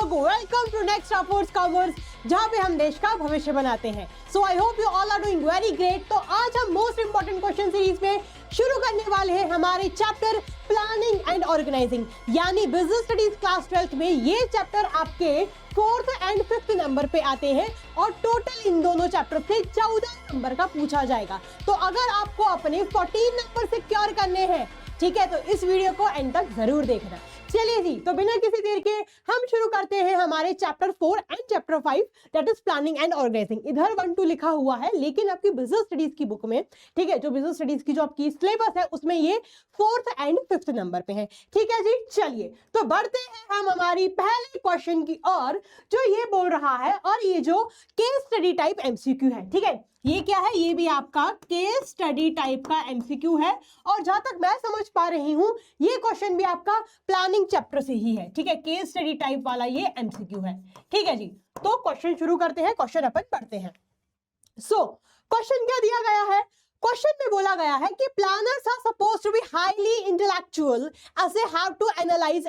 लोग, welcome to next upwards commerce, जहां पे हम देश का भविष्य बनाते हैं। So I hope you all are doing very great. तो आज हम मोस्ट इंपॉर्टेंट क्वेश्चन सीरीज में शुरू करने वाले हैं हमारे चैप्टर प्लानिंग एंड ऑर्गेनाइजिंग, यानी बिजनेस स्टडीज क्लास 12th में ये चैप्टर आपके 4th एंड 5th नंबर पे आते हैं और टोटल इन दोनों चैप्टर से 14 नंबर का पूछा जाएगा। तो अगर आपको अपने 14 नंबर सिक्योर करने हैं, ठीक है, तो इस वीडियो को एंड तक जरूर देखना। चलिए जी, तो बिना किसी देर के हम शुरू करते हैं हमारे chapter 4 and chapter 5, that is planning and organising. इधर 1-2 लिखा हुआ है, लेकिन आपकी बिजनेस स्टडीज की बुक में, ठीक है, जो बिजनेस स्टडीज की जो आपकी सिलेबस है उसमें ये 4th एंड 5th नंबर पे है। ठीक है जी, चलिए तो बढ़ते हैं हम हमारी पहले क्वेश्चन की ओर, जो ये बोल रहा है, और ये जो केस स्टडी टाइप एमसीक्यू है, ठीक है, ये क्या है, ये भी आपका केस स्टडी टाइप का एमसीक्यू है। और जहां तक मैं समझ पा रही हूं, ये क्वेश्चन भी आपका प्लानिंग चैप्टर से ही है, ठीक है, केस स्टडी टाइप वाला ये एमसीक्यू है। ठीक है जी, तो क्वेश्चन शुरू करते हैं, क्वेश्चन अपन पढ़ते हैं। सो क्वेश्चन क्या दिया गया है? क्वेश्चन में बोला गया है कि planners are supposed to be highly intellectual as they have to analyze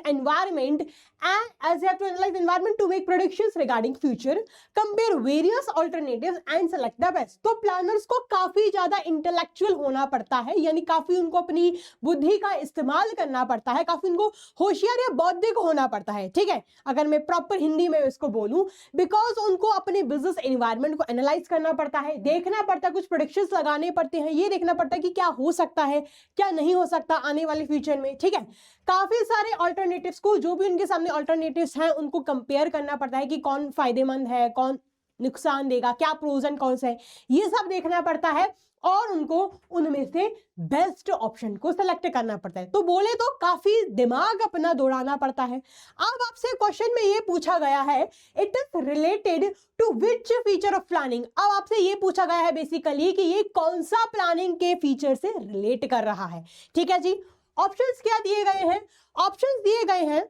environment to make predictions regarding future, compare various alternatives and select the best। तो प्लानर्स को काफी ज्यादा इंटेलेक्चुअल होना पड़ता है, यानी काफी उनको अपनी बुद्धि का इस्तेमाल करना पड़ता है, काफी उनको होशियार या बौद्धिक होना पड़ता है। ठीक है, अगर मैं प्रॉपर हिंदी में इसको बोलूं, बिकॉज उनको अपने बिजनेस एनवायरनमेंट को एनालाइज करना पड़ता है, देखना पड़ता है, कुछ प्रेडिक्शंस लगाने पड़ते हैं, ये देखना पड़ता है कि क्या हो सकता है, क्या नहीं हो सकता आने वाले फ्यूचर में। ठीक है, काफी सारे ऑल्टरनेटिव्स को, जो भी उनके सामने ऑल्टरनेटिव्स हैं, उनको कंपेयर करना पड़ता है कि कौन फायदेमंद है, कौन नुकसान देगा, क्या प्रोज एंड कॉन्स है, ये सब देखना पड़ता है और उनको उनमें से बेस्ट ऑप्शन को सिलेक्ट करना पड़ता है। तो बोले तो काफी दिमाग अपना दौड़ाना पड़ता है। अब आपसे क्वेश्चन में ये पूछा गया है, it is related to which feature of planning. अब आपसे ये पूछा गया है बेसिकली कि ये कौन सा प्लानिंग के फीचर से रिलेट कर रहा है। ठीक है जी, ऑप्शंस क्या दिए गए हैं? ऑप्शंस दिए गए हैं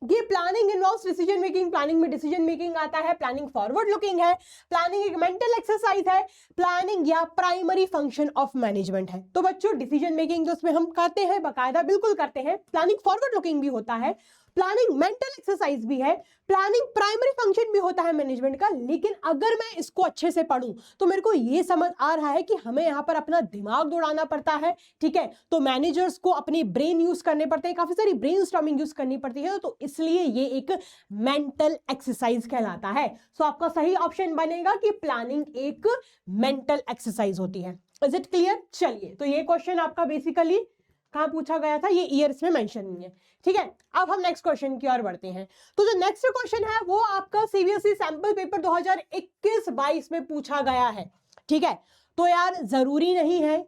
ये planning involves decision making, planning में डिसीजन मेकिंग आता है, प्लानिंग फॉरवर्ड लुकिंग है, प्लानिंग एक मेंटल एक्सरसाइज है, प्लानिंग या प्राइमरी फंक्शन ऑफ मैनेजमेंट है। तो बच्चों, डिसीजन मेकिंग जो उसमें हम करते हैं, बाकायदा बिल्कुल करते हैं, प्लानिंग फॉरवर्ड लुकिंग भी होता है, प्लानिंग मेंटल एक्सरसाइज भी है, प्लानिंग प्राइमरी फंक्शन भी होता है मैनेजमेंट का। लेकिन अगर मैं इसको अच्छे से पढ़ूं तो मेरे को ये समझ आ रहा है कि हमें यहां पर अपना दिमाग दौड़ाना पड़ता है। ठीक है, तो मैनेजर्स को अपने ब्रेन यूज करने पड़ते हैं, काफी सारी ब्रेनस्टॉर्मिंग यूज करनी पड़ती है, तो इसलिए ये एक मेंटल एक्सरसाइज कहलाता है। सो आपका सही ऑप्शन बनेगा कि प्लानिंग एक मेंटल एक्सरसाइज होती है। Is it clear? चलिए, तो ये क्वेश्चन आपका बेसिकली कहां पूछा गया था, ये ईयर्स में मेंशन नहीं है। ठीक है, अब हम नेक्स्ट क्वेश्चन की ओर बढ़ते हैं। तो जो नेक्स्ट क्वेश्चन है वो आपका सीबीएसई सैंपल पेपर 2021-22 में पूछा गया है। ठीक है, तो यार जरूरी नहीं है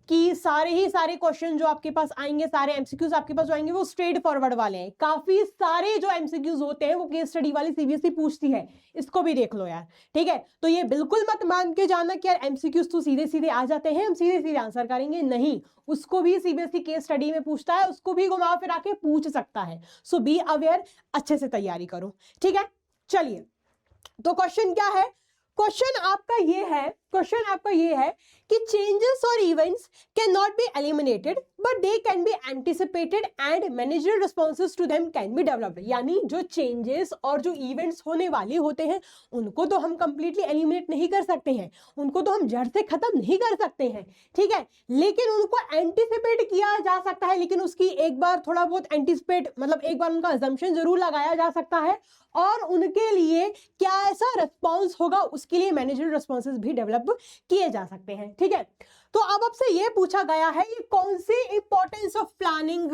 कि सारे क्वेश्चन जो आपके पास आएंगे, सारे एमसीक्यूज आपके पास जो आएंगे वो स्ट्रेट फॉरवर्ड वाले हैं। काफी सारे जो एमसीक्यूज होते हैं वो केस स्टडी वाली सीबीएसई पूछती है, इसको भी देख लो यार। ठीक है, तो ये बिल्कुल मत मान के जाना कि यार एमसीक्यूज तो सीधे सीधे आ जाते हैं, हम सीधे सीधे आंसर करेंगे, नहीं, उसको भी सीबीएसई केस स्टडी में पूछता है, उसको भी घुमा फिरा के पूछ सकता है। सो बी अवेयर, अच्छे से तैयारी करो। ठीक है, चलिए, तो क्वेश्चन क्या है? क्वेश्चन आपका ये है कि चेंजेस और events cannot be eliminated but they can be anticipated and managerial responses to them can be developed. यानी जो चेंजेस और जो इवेंट्स होने वाले होते हैं उनको तो हम कंप्लीटली एलिमिनेट नहीं कर सकते हैं, उनको तो हम जड़ से खत्म नहीं कर सकते हैं। ठीक है, लेकिन उनको एंटिसिपेट किया जा सकता है, लेकिन उसकी एक बार थोड़ा बहुत एंटिसिपेट, मतलब एक बार उनका अजम्पशन जरूर लगाया जा सकता है, और उनके लिए क्या ऐसा रिस्पॉन्स होगा उसके लिए मैनेजरियल रिस्पॉन्सेज भी डेवलप किए जा सकते हैं। ठीक है, तो अब आपसे ये पूछा गया है ये कौन सी इंपॉर्टेंस ऑफ प्लानिंग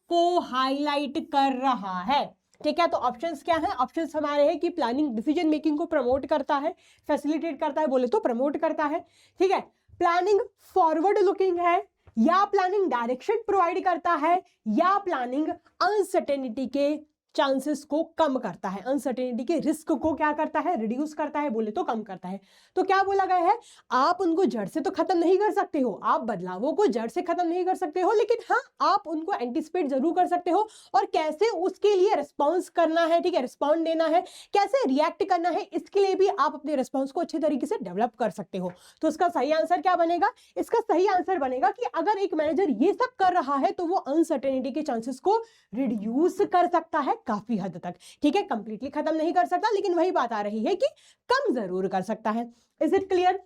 को हाईलाइट कर रहा है। ठीक है, तो ऑप्शंस क्या है? ऑप्शंस हमारे हैं कि प्लानिंग डिसीजन मेकिंग को प्रमोट करता है, फैसिलिटेट करता है, बोले तो प्रमोट करता है। ठीक है, प्लानिंग फॉरवर्ड लुकिंग है, या प्लानिंग डायरेक्शन प्रोवाइड करता है, या प्लानिंग अनसर्टेनिटी के चांसेस को कम करता है, अनसर्टेनिटी के रिस्क को क्या करता है, रिड्यूस करता है, बोले तो कम करता है। तो क्या बोला गया है, आप उनको जड़ से तो खत्म नहीं कर सकते हो, आप बदलावों को जड़ से खत्म नहीं कर सकते हो, लेकिन हाँ आप उनको एंटिसिपेट जरूर कर सकते हो, और कैसे उसके लिए रिस्पॉन्स करना है, ठीक है, रिस्पॉन्ड देना है, कैसे रिएक्ट करना है, इसके लिए भी आप अपने रिस्पॉन्स को अच्छे तरीके से डेवलप कर सकते हो। तो इसका सही आंसर क्या बनेगा? इसका सही आंसर बनेगा कि अगर एक मैनेजर ये सब कर रहा है तो वो अनसर्टेनिटी के चांसेस को रिड्यूस कर सकता है, काफी हद तक, ठीक है। कंप्लीटली खत्म नहीं कर सकता, लेकिन वही बात आ रही है कि कम जरूर कर सकता है। Is it clear?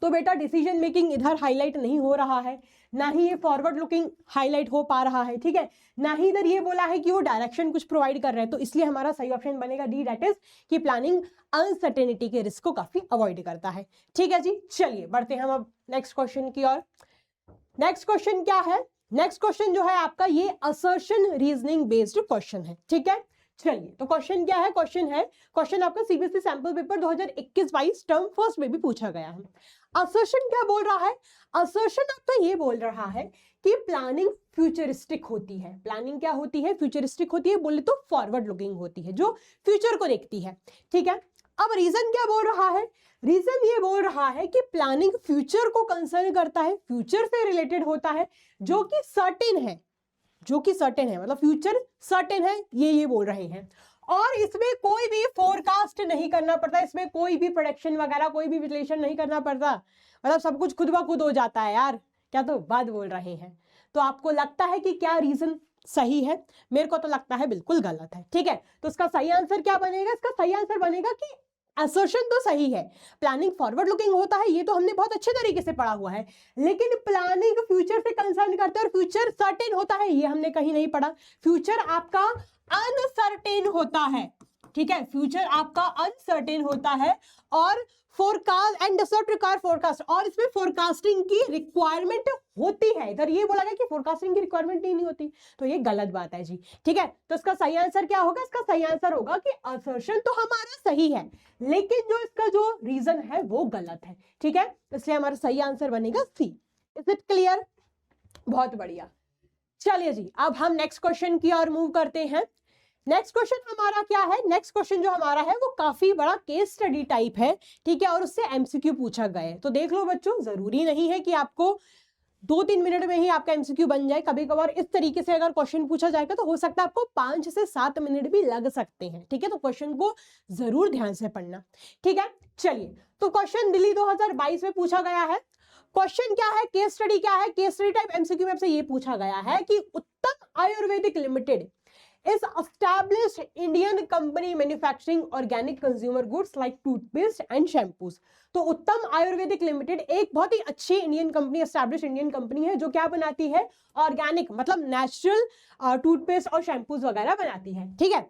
तो बेटा डिसीजन मेकिंग इधर हाईलाइट नहीं हो रहा है, ना ही ये फॉरवर्ड लुकिंग हाईलाइट हो पा रहा है, ठीक है, ना ही इधर ये बोला है कि वो डायरेक्शन कुछ प्रोवाइड कर रहे हैं। तो इसलिए हमारा सही ऑप्शन बनेगा डी, दैट इज कि प्लानिंग अनसर्टेनिटी के रिस्क को काफी अवॉइड करता है, ठीक है जी। चलिए बढ़ते हैं हम अब नेक्स्ट क्वेश्चन की ओर। नेक्स्ट क्वेश्चन क्या है? नेक्स्ट क्वेश्चन जो है आपका ये असर्शन रीजनिंग बेस्ड क्वेश्चन है, ठीक है। चलिए तो क्वेश्चन क्या है? क्वेश्चन आपका CBSE sample paper 2021-22 term first में भी पूछा गया है। असर्शन क्या बोल रहा है? असर्शन आपका ये बोल रहा है कि प्लानिंग फ्यूचरिस्टिक होती है। प्लानिंग क्या होती है? फ्यूचरिस्टिक होती है, बोले तो फॉरवर्ड लुकिंग होती है, जो फ्यूचर को देखती है, ठीक है। अब रीजन क्या बोल रहा है? रीजन ये बोल रहा है कि प्लानिंग फ्यूचर को कंसर्न करता है, फ्यूचर से रिलेटेड होता है, जो कि सर्टेन है, मतलब फ्यूचर सर्टेन है, ये बोल रहे हैं। और इसमें कोई भी फोरकास्ट नहीं करना पड़ता, इसमें कोई भी प्रोडक्शन वगैरह कोई भी विश्लेषण नहीं करना पड़ता, मतलब सब कुछ खुद ब खुद हो जाता है यार। क्या तो बात बोल रहे हैं। तो आपको लगता है कि क्या रीजन सही है? मेरे को तो लगता है बिल्कुल गलत है, ठीक है। तो इसका सही आंसर क्या बनेगा? इसका सही आंसर बनेगा कि असर्शन तो सही है, प्लानिंग फॉरवर्ड लुकिंग होता है, ये तो हमने बहुत अच्छे तरीके से पढ़ा हुआ है, लेकिन प्लानिंग फ्यूचर से कंसर्न करता है और फ्यूचर सर्टेन होता है, ये हमने कहीं नहीं पढ़ा। फ्यूचर आपका अनसर्टेन होता है, ठीक है, फ्यूचर आपका अनसर्टेन होता है और forecast and does not require forecast, और इसमें फोरकास्टिंग की रिक्वायरमेंट होती है। इधर ये बोला गया कि फोरकास्टिंग की रिक्वायरमेंट नहीं होती, तो ये गलत बात है जी, ठीक है। तो इसका सही आंसर क्या होगा? इसका सही आंसर होगा कि असर्शन तो हमारा सही है, लेकिन जो इसका जो रीजन है वो गलत है, ठीक है। इसलिए हमारा सही आंसर बनेगा सी। Is it clear? बहुत बढ़िया। चलिए जी अब हम नेक्स्ट क्वेश्चन की ओर मूव करते हैं। नेक्स्ट क्वेश्चन हमारा क्या है? नेक्स्ट क्वेश्चन जो हमारा है वो काफी बड़ा केस स्टडी टाइप है, ठीक है, और उससे एमसीक्यू पूछा गया है। तो देख लो बच्चों, जरूरी नहीं है कि आपको 2-3 मिनट में ही आपका एमसीक्यू बन जाए। कभी कभार इस तरीके से अगर क्वेश्चन पूछा जाएगा तो हो सकता है आपको 5 से 7 मिनट भी लग सकते हैं, ठीक है। तो क्वेश्चन को जरूर ध्यान से पढ़ना, ठीक है। चलिए तो क्वेश्चन दिल्ली 2022 में पूछा गया है। क्वेश्चन क्या है? केस स्टडी क्या है? केस स्टडी टाइप एमसीक्यू में आपसे ये पूछा गया है कि उत्तम Ayurvedic limited is established Indian company manufacturing organic consumer goods like toothpaste and shampoos। तो उत्तम आयुर्वेदिक लिमिटेड एक बहुत ही अच्छी Indian company, establish Indian company है, जो क्या बनाती है? ऑर्गेनिक मतलब नेचुरल टूथपेस्ट और शैम्पूज वगैरह बनाती है, ठीक है।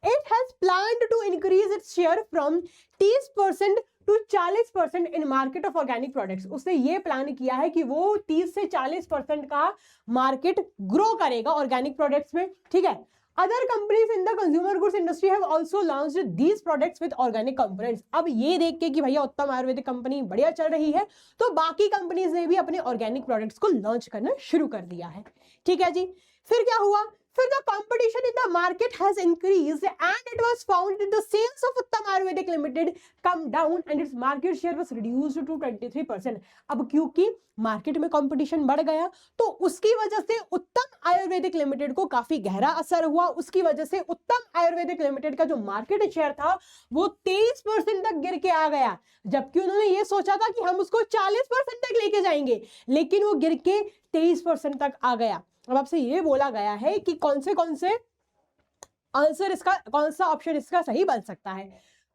It has planned to increase its share from 30% to 40% in market of organic products। उसने ये प्लान किया है कि वो 30 से 40% का मार्केट ग्रो करेगा ऑर्गेनिक प्रोडक्ट्स में, ठीक है। Other companies in the consumer goods industry have also launched these products with organic components। अब ये देख के कि भैया उत्तम आयुर्वेदिक कंपनी बढ़िया चल रही है, तो बाकी कंपनीज ने भी अपने ऑर्गेनिक प्रोडक्ट्स को लॉन्च करना शुरू कर दिया है, ठीक है जी। फिर क्या हुआ? फिर the competition in the market has increased and it was found that the sales of Uttam Ayurvedic Limited come down and its market share was reduced to 23%। अब क्योंकि मार्केट में कंपटीशन बढ़ गया तो उसकी वजह से उत्तम आयुर्वेदिक लिमिटेड को काफी गहरा असर हुआ। उसकी वजह से उत्तम आयुर्वेदिक लिमिटेड का जो मार्केट शेयर था वो 23% तक गिर के आ गया, जबकि उन्होंने ये सोचा था कि हम उसको 40% तक लेके जाएंगे, लेकिन वो गिर के 23% तक आ गया। अब आपसे ये बोला गया है कि कौन से आंसर इसका, कौन सा ऑप्शन इसका सही बन सकता है।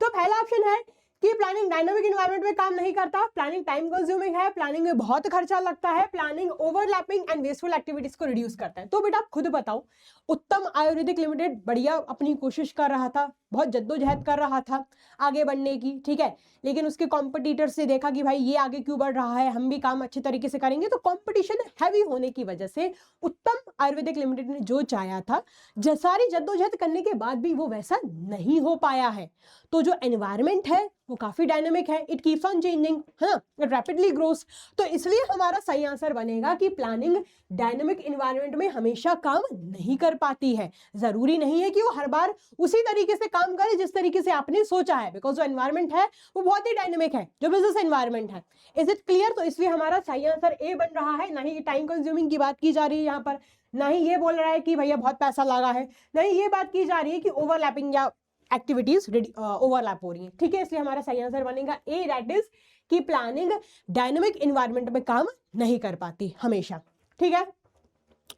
तो पहला ऑप्शन है कि प्लानिंग डायनामिक एनवायरनमेंट में काम नहीं करता, प्लानिंग टाइम कंज्यूमिंग है, प्लानिंग में बहुत खर्चा लगता है, planning overlapping and wasteful activities को रिड्यूस करता है। तो बेटा आप खुद बताओ, उत्तम आयुर्वेदिक लिमिटेड बढ़िया अपनी कोशिश कर रहा था, बहुत जद्दोजहद कर रहा था आगे बढ़ने की, ठीक है, लेकिन उसके कॉम्पिटिटर से देखा कि भाई ये आगे क्यों बढ़ रहा है, हम भी काम अच्छे तरीके से करेंगे। तो कॉम्पिटिशन हैवी होने की वजह से उत्तम आयुर्वेदिक लिमिटेड ने जो चाहा था, सारी जद्दोजहद करने के बाद भी वो वैसा नहीं हो पाया है। तो जो एनवायरनमेंट है वो काफी डायनामिक है, इट कीप्स ऑन चेंजिंग, है ना, इट रैपिडली ग्रोस। तो इसलिए हमारा सही आंसर बनेगा कि प्लानिंग डायनामिक एनवायरनमेंट में हमेशा काम नहीं कर पाती है। जरूरी नहीं है कि वो हर बार उसी तरीके से काम करे जिस तरीके से आपने सोचा है, बिकॉज जो एनवायरनमेंट है वो बहुत ही डायनामिक है, जो बिजनेस एनवायरनमेंट है। Is it clear? तो इसलिए हमारा सही आंसर ए बन रहा है। नहीं टाइम कंज्यूमिंग की बात की जा रही है यहाँ पर, नहीं ये बोल रहा है कि भैया बहुत पैसा लगा है, नहीं ये बात की जा रही है कि ओवरलैपिंग या एक्टिविटीज ओवरलैप हो रही है, ठीक है। इसलिए हमारा सही आंसर बनेगा ए, दैट इज कि प्लानिंग डायनामिक एनवायरनमेंट में काम नहीं कर पाती हमेशा, ठीक है।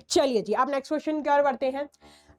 चलिए जी आप नेक्स्ट क्वेश्चन की ओर बढ़ते हैं।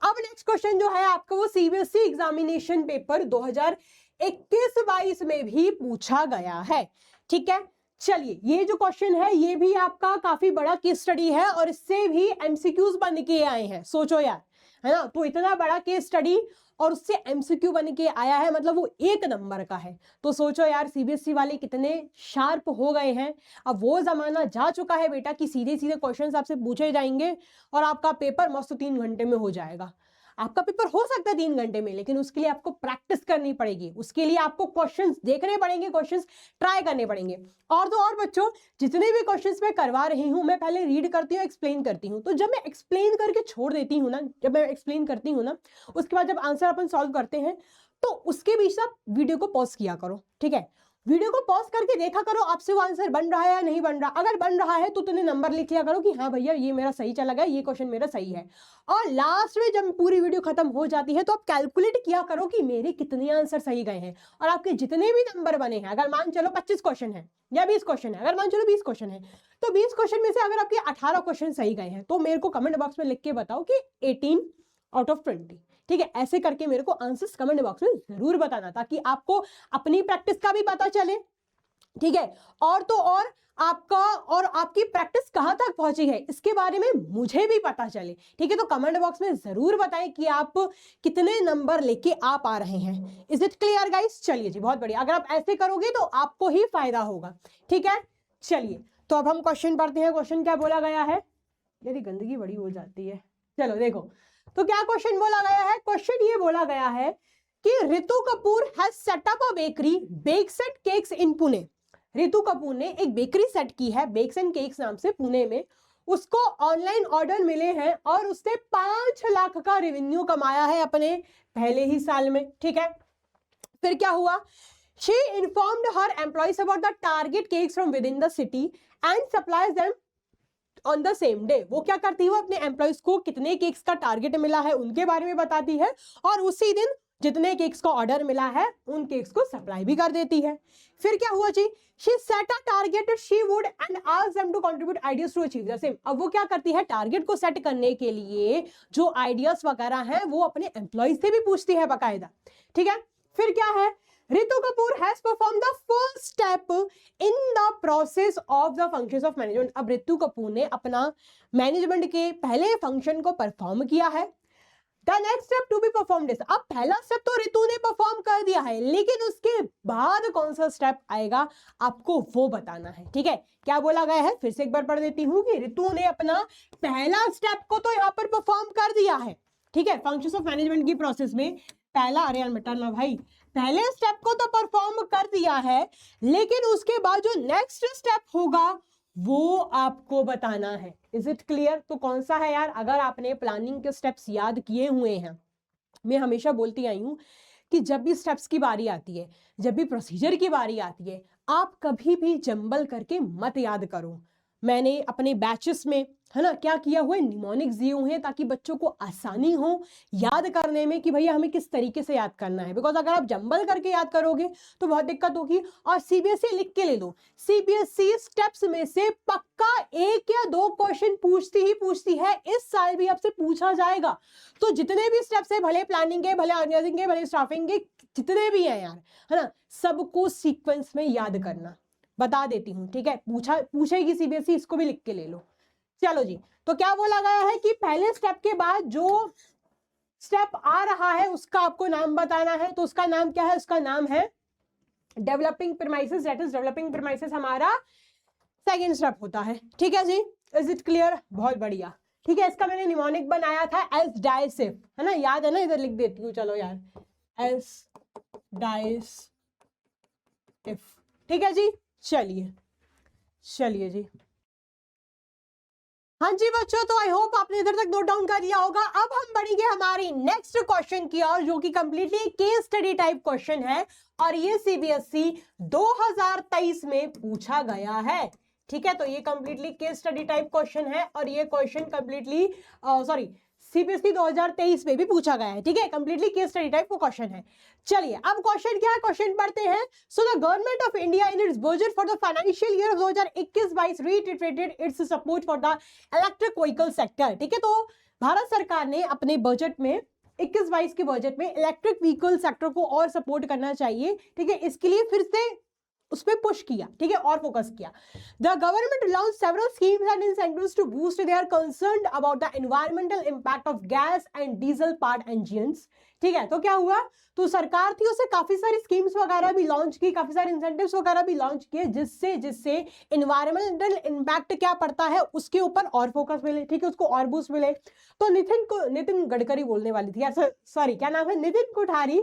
अब नेक्स्ट क्वेश्चन जो है आपका वो सीबीएसई एग्जामिनेशन पेपर 2021-22 में भी पूछा गया है, ठीक है। चलिए, ये जो क्वेश्चन है ये भी आपका काफी बड़ा केस स्टडी है और इससे भी एमसीक्यूज बन के आए हैं, सोचो यार, है ना। तो इतना बड़ा केस स्टडी और उससे एमसीक्यू बन के आया है, मतलब वो 1 नंबर का है। तो सोचो यार सीबीएसई वाले कितने शार्प हो गए हैं। अब वो जमाना जा चुका है बेटा कि सीधे सीधे क्वेश्चंस आपसे पूछे जाएंगे और आपका पेपर मस्त 3 घंटे में हो जाएगा। आपका पेपर हो सकता है 3 घंटे में, लेकिन उसके लिए आपको प्रैक्टिस करनी पड़ेगी, उसके लिए आपको क्वेश्चंस देखने पड़ेंगे, क्वेश्चंस ट्राई करने पड़ेंगे। और तो और बच्चों, जितने भी क्वेश्चंस मैं करवा रही हूं मैं पहले रीड करती हूँ, एक्सप्लेन करती हूँ। तो जब मैं एक्सप्लेन करके छोड़ देती हूँ ना, जब मैं एक्सप्लेन करती हूँ ना, उसके बाद जब आंसर अपन सॉल्व करते हैं तो उसके बीच आप वीडियो को पॉज किया करो, ठीक है। वीडियो को पॉज करके देखा करो आपसे वो आंसर बन रहा है या नहीं बन रहा। अगर बन रहा है तो तूने नंबर लिख लिया करो कि हाँ भैया ये मेरा सही चला गया, ये क्वेश्चन मेरा सही है। और लास्ट में जब पूरी वीडियो खत्म हो जाती है तो आप कैलकुलेट किया करो कि मेरे कितने आंसर सही गए हैं और आपके जितने भी नंबर बने हैं। अगर मान चलो 25 क्वेश्चन है या 20 क्वेश्चन है, अगर मान चलो 20 क्वेश्चन है, तो 20 क्वेश्चन में से अगर आपके 18 क्वेश्चन सही गए हैं तो मेरे को कमेंट बॉक्स में लिख के बताओ कि 18 आउट ऑफ 20, ठीक है। ऐसे करके मेरे को आंसर्स कमेंट बॉक्स में जरूर बताना, ताकि आपको अपनी प्रैक्टिस का भी पता चले, ठीक है। और तो और आपका और आपकी प्रैक्टिस कहां तक पहुंची है इसके बारे में मुझे भी पता चले, ठीक है। तो कमेंट बॉक्स में जरूर बताएं कि आप कितने नंबर लेके आप आ रहे हैं। Is it clear guys? चलिए जी, बहुत बढ़िया। अगर आप ऐसे करोगे तो आपको ही फायदा होगा, ठीक है। चलिए, तो अब हम क्वेश्चन पढ़ते हैं। क्वेश्चन क्या बोला गया है? मेरी गंदगी बड़ी हो जाती है। चलो देखो, तो क्या क्वेश्चन बोला गया है? क्वेश्चन ये बोला गया है कि Ritu Kapoor has set up a bakery, bakes and cakes in Pune. Ritu Kapoor ने एक बेकरी सेट की है बेक्स एंड केक्स नाम से पुणे में। उसको ऑनलाइन ऑर्डर मिले हैं और उसने 5 लाख का रेवेन्यू कमाया है अपने पहले ही साल में, ठीक है। फिर क्या हुआ? She informed her employees about the target cakes from within the city and supplies them on the same day। वो क्या करती है? वो अपने एम्प्लॉइज को कितने केक्स का टारगेट मिला है उनके बारे में बताती है और उसी दिन जितने केक्स का ऑर्डर मिला है उन केक्स को सप्लाई भी कर देती है। फिर क्या हुआ जी? She set a target she would and asked them to contribute ideas to achieve the same। अब वो क्या करती है? टारगेट को सेट करने के लिए जो आइडियाज वगैरह हैं वो अपने एम्प्लॉइज से भी पूछती है बाकायदा, ठीक है। फिर क्या है? Ritu Kapoor has perform the first step in the process of the functions of management. अब रितु कपूर ने अपना मैनेजमेंट के पहले फंक्शन को परफॉर्म किया है। The next step to be performed is. अब पहला स्टेप तो रितु ने परफॉर्म कर दिया है, लेकिन उसके बाद कौन सा स्टेप आएगा आपको वो बताना है, ठीक है। क्या बोला गया है? फिर से एक बार पढ़ देती हूँ कि रितु ने अपना पहला स्टेप को तो यहाँ पर परफॉर्म कर दिया है, ठीक है। फंक्शंस ऑफ मैनेजमेंट की प्रोसेस में पहला, अरे यार मिटाना भाई, पहले स्टेप को तो परफॉर्म कर दिया है, लेकिन उसके बाद जो नेक्स्ट स्टेप होगा वो आपको बताना है। Is it clear? तो कौन सा है यार? अगर आपने प्लानिंग के स्टेप्स याद किए हुए हैं, मैं हमेशा बोलती आई हूं कि जब भी स्टेप्स की बारी आती है, जब भी प्रोसीजर की बारी आती है, आप कभी भी जंबल करके मत याद करो। मैंने अपने बैचेस में, है ना, क्या किया हुआ है? निमोनिक्स दिए हुए हैं ताकि बच्चों को आसानी हो याद करने में कि भैया हमें किस तरीके से याद करना है। बिकॉज अगर आप जंबल करके याद करोगे तो बहुत दिक्कत होगी। और सीबीएसई लिख के ले लो, सीबीएसई स्टेप्स में से पक्का 1 या 2 क्वेश्चन पूछती ही पूछती है। इस साल भी आपसे पूछा जाएगा। तो जितने भी स्टेप्स है, भले प्लानिंग के, भले ऑर्गेनाइजिंग के, भले स्टाफिंग के, जितने भी हैं यार, है ना, सबको सीक्वेंस में याद करना। बता देती हूँ, ठीक है। पूछेगी सीबीएसई, इसको भी लिख के ले लो। चलो जी, तो क्या बोला गया है कि पहले स्टेप के बाद जो स्टेप आ रहा है उसका आपको नाम बताना है। तो उसका नाम क्या है? उसका नाम है developing premises. That is developing premises हमारा सेकंड स्टेप होता है, ठीक है जी। Is it clear? बहुत बढ़िया, ठीक है। इसका मैंने निमोनिक बनाया था एस डाइसिफ, है ना, याद है ना? इधर लिख देती हूँ, चलो यार, एस डाइसिफ, ठीक है जी। चलिए जी, हाँ जी बच्चों, तो आई होप आपने इधर तक नोट डाउन कर लिया होगा। अब हम बढ़ेंगे हमारी नेक्स्ट क्वेश्चन की ओर, जो कि completely case study type question है और ये सीबीएसई 2023 में पूछा गया है, ठीक है। तो ये completely case study type question है और ये क्वेश्चन कंप्लीटली सीबीएसई 2023 में भी पूछा गया है, ठीक है। कंप्लीटली केस स्टडी टाइप को क्वेश्चन है। चलिए, अब क्वेश्चन क्या है? क्वेश्चन पढ़ते हैं। So the government of India in its budget for the financial year 2021-22 reiterated its support for the electric vehicle sector, ठीक है। तो भारत सरकार ने अपने बजट में 21-22 के बजट में इलेक्ट्रिक व्हीकल सेक्टर को और सपोर्ट करना चाहिए, ठीक है, इसके लिए फिर से उस पर पुश किया, ठीक है, और फोकस किया। The government launch several schemes and incentives to boost their concern about the environmental impact of gas and diesel part engines, ठीक है। तो क्या हुआ, तो सरकार थी उसे काफी सारी स्कीम्स वगैरह भी लॉन्च की, काफी सारे इंसेंटिव्स वगैरह भी लॉन्च किए, जिससे जिससे एनवायरमेंटल इंपैक्ट क्या पड़ता है उसके ऊपर और फोकस मिले, ठीक है, उसको और बूस्ट मिले। तो नितिन गडकरी बोलने वाली थी, सॉरी क्या नाम है, Nitin Kothari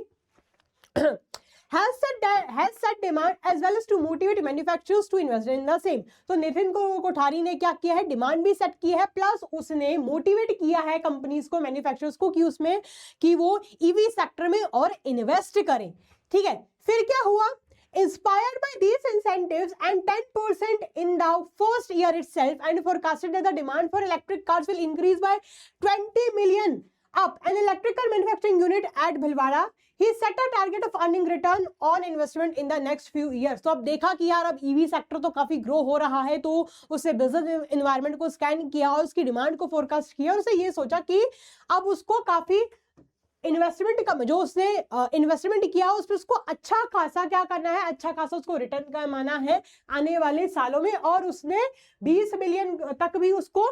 has set demand as well as to motivate manufacturers to invest in the same। तो नितिन कोठारी ने क्या किया है, डिमांड भी सेट की है, प्लस उसने मोटिवेट किया है कंपनीज को, मैन्युफैक्चरर्स को, कि उसमें कि वो ईवी सेक्टर में और इन्वेस्ट करें, ठीक है। फिर क्या हुआ, inspired by these incentives and 10% in the first year itself and forecasted that the demand for electric cars will increase by 20 million up an electrical manufacturing unit at Bhilwara, he set a target of earning return on investment in the next few years। तो अब देखा कि यार अब EV sector तो काफी grow हो रहा है, तो उससे बिजनेस एनवायरनमेंट को स्कैन किया और उसकी डिमांड को फोरकास्ट किया और उसे ये सोचा कि अब उसको काफी इन्वेस्टमेंट का जो उसने इन्वेस्टमेंट किया उस पर उसको अच्छा खासा क्या करना है, अच्छा खासा उसको रिटर्न कमाना है आने वाले सालों में, और उसने 20 मिलियन तक भी उसको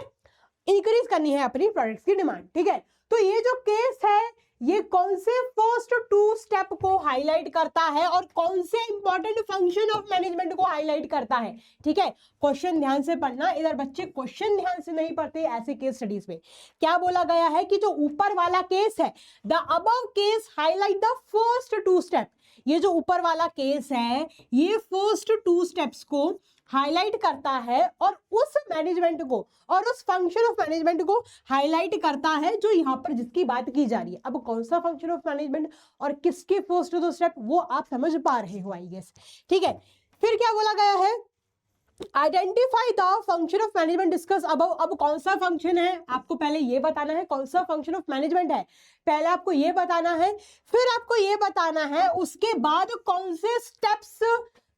इंक्रीज करनी है अपनी प्रोडक्ट्स की डिमांड, ठीक है। तो ये जो केस है ये कौन से फर्स्ट 2 स्टेप को हाईलाइट करता है और कौन से इंपॉर्टेंट फंक्शन ऑफ मैनेजमेंट को हाईलाइट करता है, ठीक है। क्वेश्चन ध्यान से पढ़ना, इधर बच्चे क्वेश्चन ध्यान से नहीं पढ़ते ऐसे केस स्टडीज में। क्या बोला गया है कि जो ऊपर वाला केस है, the above case highlight the first 2 step, ये जो ऊपर वाला केस है ये फर्स्ट 2 स्टेप्स को हाईलाइट करता है और उस मैनेजमेंट को और उस फंक्शन ऑफ मैनेजमेंट को हाईलाइट करता है जो यहाँ पर जिसकी बात की जा रही है। अब कौन सा फंक्शन ऑफ मैनेजमेंट और किसके फर्स्ट 2 स्टेप वो आप समझ पा रहे हो आई गेस, ठीक है। फिर क्या बोला गया है, identify the function of management discuss above. अब कौन सा फंक्शन है आपको पहले ये बताना है, कौन सा फंक्शन ऑफ मैनेजमेंट है पहले आपको ये बताना है, फिर आपको ये बताना है उसके बाद कौन से स्टेप्स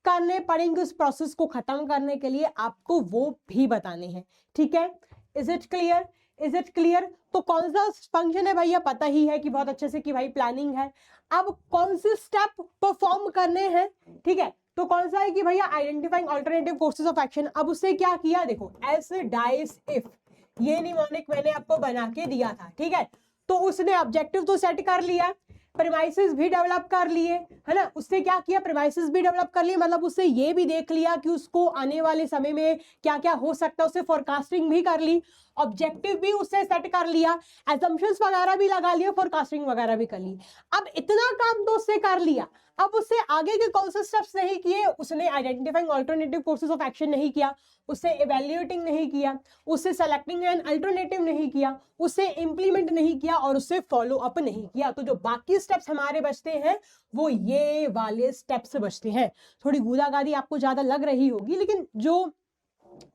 करने पड़ेंगे उस प्रोसेस को खत्म करने के लिए, आपको वो भी बताने हैं, ठीक है। Is it clear, is it clear. तो कौन सा फंक्शन है भैया पता ही है कि बहुत अच्छे से कि भाई प्लानिंग है। अब कौन से स्टेप परफॉर्म करने हैं, ठीक है। तो कौन सा है कि भैया identifying alternative courses of action. अब उससे क्या किया, देखो एस डाइस इफ, ये निमोनिक मैंने आपको बना के दिया था, ठीक है। तो उसने ऑब्जेक्टिव तो सेट कर लिया, प्रीमाइसेस भी डेवलप कर लिए, है ना। उससे क्या किया, प्रीमाइसेस भी डेवलप कर लिए, मतलब उससे ये भी देख लिया कि उसको आने वाले समय में क्या क्या हो सकता है, उससे फोरकास्टिंग भी कर ली, ऑब्जेक्टिव भी उससे सेट कर लिया, एजम्पशंस वगैरह भी लगा लिया, फोरकास्टिंग वगैरह भी कर ली। अब इतना काम तो उससे कर लिया, अब उससे आगे के कौन से स्टेप्स नहीं किए, उसने identifying alternative courses of action नहीं किया, उससे इवैल्यूएटिंग नहीं किया, उससे सेलेक्टिंग एन अल्टरनेटिव नहीं किया, उससे इंप्लीमेंट नहीं किया और उससे फॉलो अप नहीं किया। तो जो बाकी स्टेप्स हमारे बचते हैं वो ये वाले स्टेप्स बचते हैं। थोड़ी गूदागादी आपको ज्यादा लग रही होगी, लेकिन जो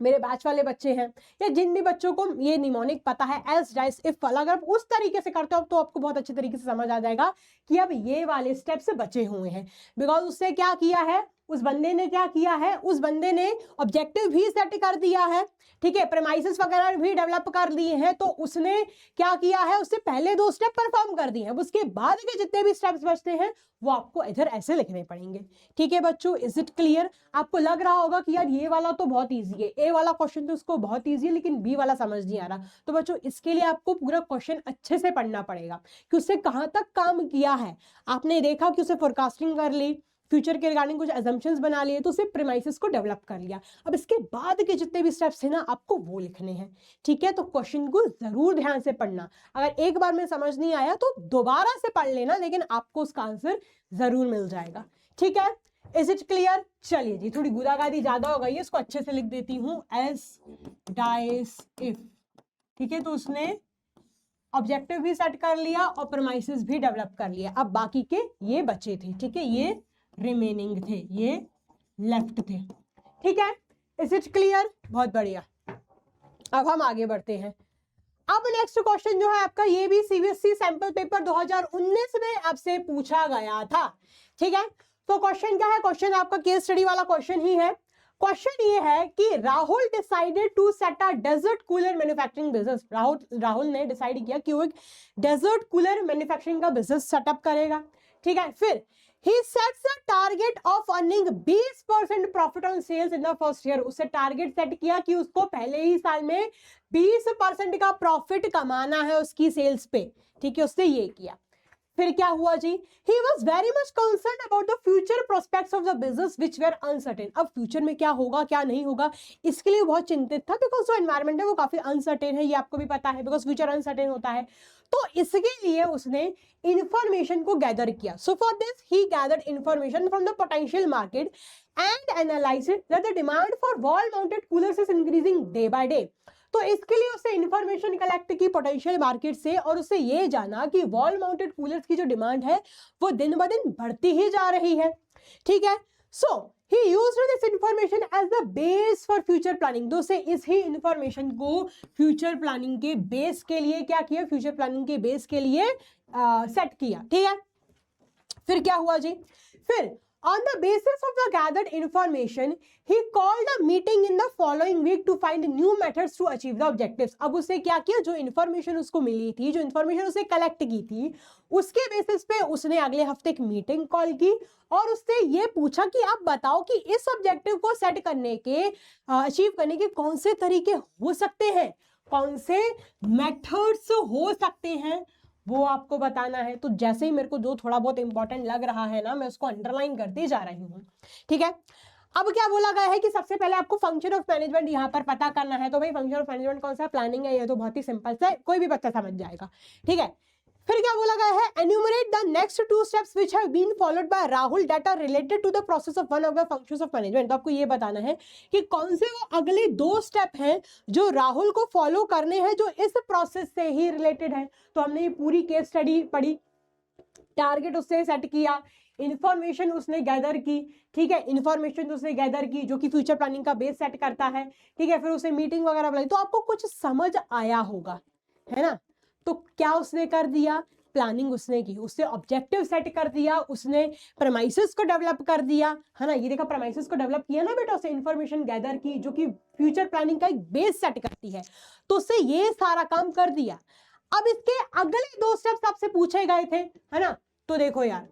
मेरे बैच वाले बच्चे हैं या जिन भी बच्चों को ये निमोनिक पता है एस डाइस इफ वाला, अगर आप उस तरीके से करते हो तो आपको बहुत अच्छे तरीके से समझ आ जाएगा कि अब ये वाले स्टेप्स बचे हुए हैं। बिकॉज उससे क्या किया है, उस बंदे ने क्या किया है, उस बंदे ने ऑब्जेक्टिव भी सेट कर दिया है, ठीक है, प्रीमाइसेस वगैरह भी डेवलप कर दिए हैं। तो उसने क्या किया है, उससे पहले 2 स्टेप परफॉर्म कर दिए हैं, उसके बाद के जितने भी स्टेप्स बचते हैं वो आपको इधर ऐसे लिखने पड़ेंगे, ठीक है बच्चों। Is it clear. आपको लग रहा होगा कि यार ये वाला तो बहुत ईजी है, ए वाला क्वेश्चन तो उसको बहुत ईजी है लेकिन बी वाला समझ नहीं आ रहा। तो बच्चों इसके लिए आपको पूरा क्वेश्चन अच्छे से पढ़ना पड़ेगा कि उससे कहां तक काम किया है। आपने देखा कि उसे फोरकास्टिंग कर ली, फ्यूचर के रिगार्डिंग कुछ अजम्पशंस बना लिए, तो उसे प्रीमाइसेस को डेवलप कर लिया। अब इसके बाद के जितने भी स्टेप्स हैं ना आपको वो लिखने हैं, ठीक है। तो क्वेश्चन को जरूर ध्यान से पढ़ना, अगर एक बार में समझ नहीं आया तो दोबारा से पढ़ लेना, लेकिन आपको उसका आंसर जरूर मिल जाएगा, ठीक है। Is it clear. चलिए जी, थोड़ी गुदागादी ज्यादा हो गई है, इसको अच्छे से लिख देती हूँ, एस डाइस इफ, ठीक है। तो उसने ऑब्जेक्टिव भी सेट कर लिया और प्रीमाइसेस भी डेवलप कर लिया। अब बाकी के ये बचे थे, ठीक है, ये रिमेनिंग थे, ये लेफ्ट थे, ठीक है। Is it clear. बहुत बढ़िया। अब हम आगे बढ़ते हैं। अब नेक्स्ट क्वेश्चन जो है आपका, ये भी सीबीएसई सैंपल पेपर 2019 में आपसे पूछा गया था, ठीक है। तो क्वेश्चन क्या है, क्वेश्चन आपका केस स्टडी वाला क्वेश्चन ही है। क्वेश्चन ये है कि Rahul decided to set a desert cooler manufacturing business. Rahul ने डिसाइड किया कि वो एक डेजर्ट कूलर मैन्युफैक्चरिंग का बिजनेस सेटअप करेगा। ठीक है, फिर he sets a target of earning 20% profit on sales in the first year। उससे टारगेट सेट किया कि उसको पहले ही साल में 20% का प्रॉफिट कमाना है उसकी सेल्स पे। ठीक है, उसने ये किया। फिर क्या हुआ जी, he was very much concerned about the future prospects of the business which were uncertain। अब फ्यूचर में क्या होगा क्या नहीं होगा इसके लिए बहुत चिंतित था, बिकॉज जो एनवायरमेंट है वो काफी अनसर्टेन है, ये आपको भी पता है, बिकॉज फ्यूचर अनसर्टेन होता है। तो इसके लिए उसने इंफॉर्मेशन को गैदर किया। So for this he gathered information from the potential market and analysed that the demand for wall mounted coolers is increasing day by day. तो इसके लिए उसने इंफॉर्मेशन कलेक्ट की पोटेंशियल मार्केट से, और उससे ये जाना कि वॉल माउंटेड कूलर्स की जो डिमांड है वो दिन ब दिन बढ़ती ही जा रही है। ठीक है, सो he used this information as the base for future planning। तो से इस ही इंफॉर्मेशन को फ्यूचर प्लानिंग के बेस के लिए क्या किया, फ्यूचर प्लानिंग के बेस के लिए सेट किया। ठीक है, फिर क्या हुआ जी, फिर on the basis of the gathered information he called a meeting in the following week to find new methods to achieve the objectives। अब उसने क्या किया, जो इंफॉर्मेशन उसको मिली थी, जो इंफॉर्मेशन उसने कलेक्ट की थी, उसके बेसिस पे उसने अगले हफ्ते एक मीटिंग कॉल की और उससे ये पूछा कि आप बताओ कि इस ऑब्जेक्टिव को सेट करने के अचीव करने के कौन से तरीके हो सकते हैं, कौन से मेथड्स हो सकते हैं, वो आपको बताना है। तो जैसे ही मेरे को जो थोड़ा बहुत इंपॉर्टेंट लग रहा है ना, मैं उसको अंडरलाइन करती जा रही हूँ। ठीक है, अब क्या बोला गया है कि सबसे पहले आपको फंक्शन ऑफ मैनेजमेंट यहाँ पर पता करना है। तो भाई फंक्शन ऑफ मैनेजमेंट कौन सा, प्लानिंग है, ये तो बहुत ही सिंपल सा है, कोई भी बच्चा समझ जाएगा। ठीक है, फिर क्या बोला गया है, enumerate the next 2 steps which have been followed by Rahul that are related to the process of one of the functions of management. तो आपको ये बताना है कि कौन से वो अगले 2 स्टेप हैं जो राहुल को फॉलो करने हैं, जो इस प्रोसेस से ही रिलेटेड है। तो हमने ये पूरी केस स्टडी पढ़ी, टारगेट उसने सेट किया, इंफॉर्मेशन उसने गैदर की। ठीक है, इंफॉर्मेशन उसने गैदर की जो कि फ्यूचर प्लानिंग का बेस सेट करता है। ठीक है, फिर उसने मीटिंग वगैरह बुलाई। तो आपको कुछ समझ आया होगा, है ना। तो क्या उसने कर दिया, प्लानिंग उसने की, उसने ऑब्जेक्टिव सेट कर दिया, उसने प्रेमाइसेस को डेवलप कर दिया, है ना। ये देखा, प्रेमाइसेस को डेवलप किया ना बेटा, उसने इंफॉर्मेशन गैदर की जो कि फ्यूचर प्लानिंग का एक बेस सेट करती है। तो उससे ये सारा काम कर दिया। अब इसके अगले 2 स्टेप्स आपसे पूछे गए थे, है ना। तो देखो यार,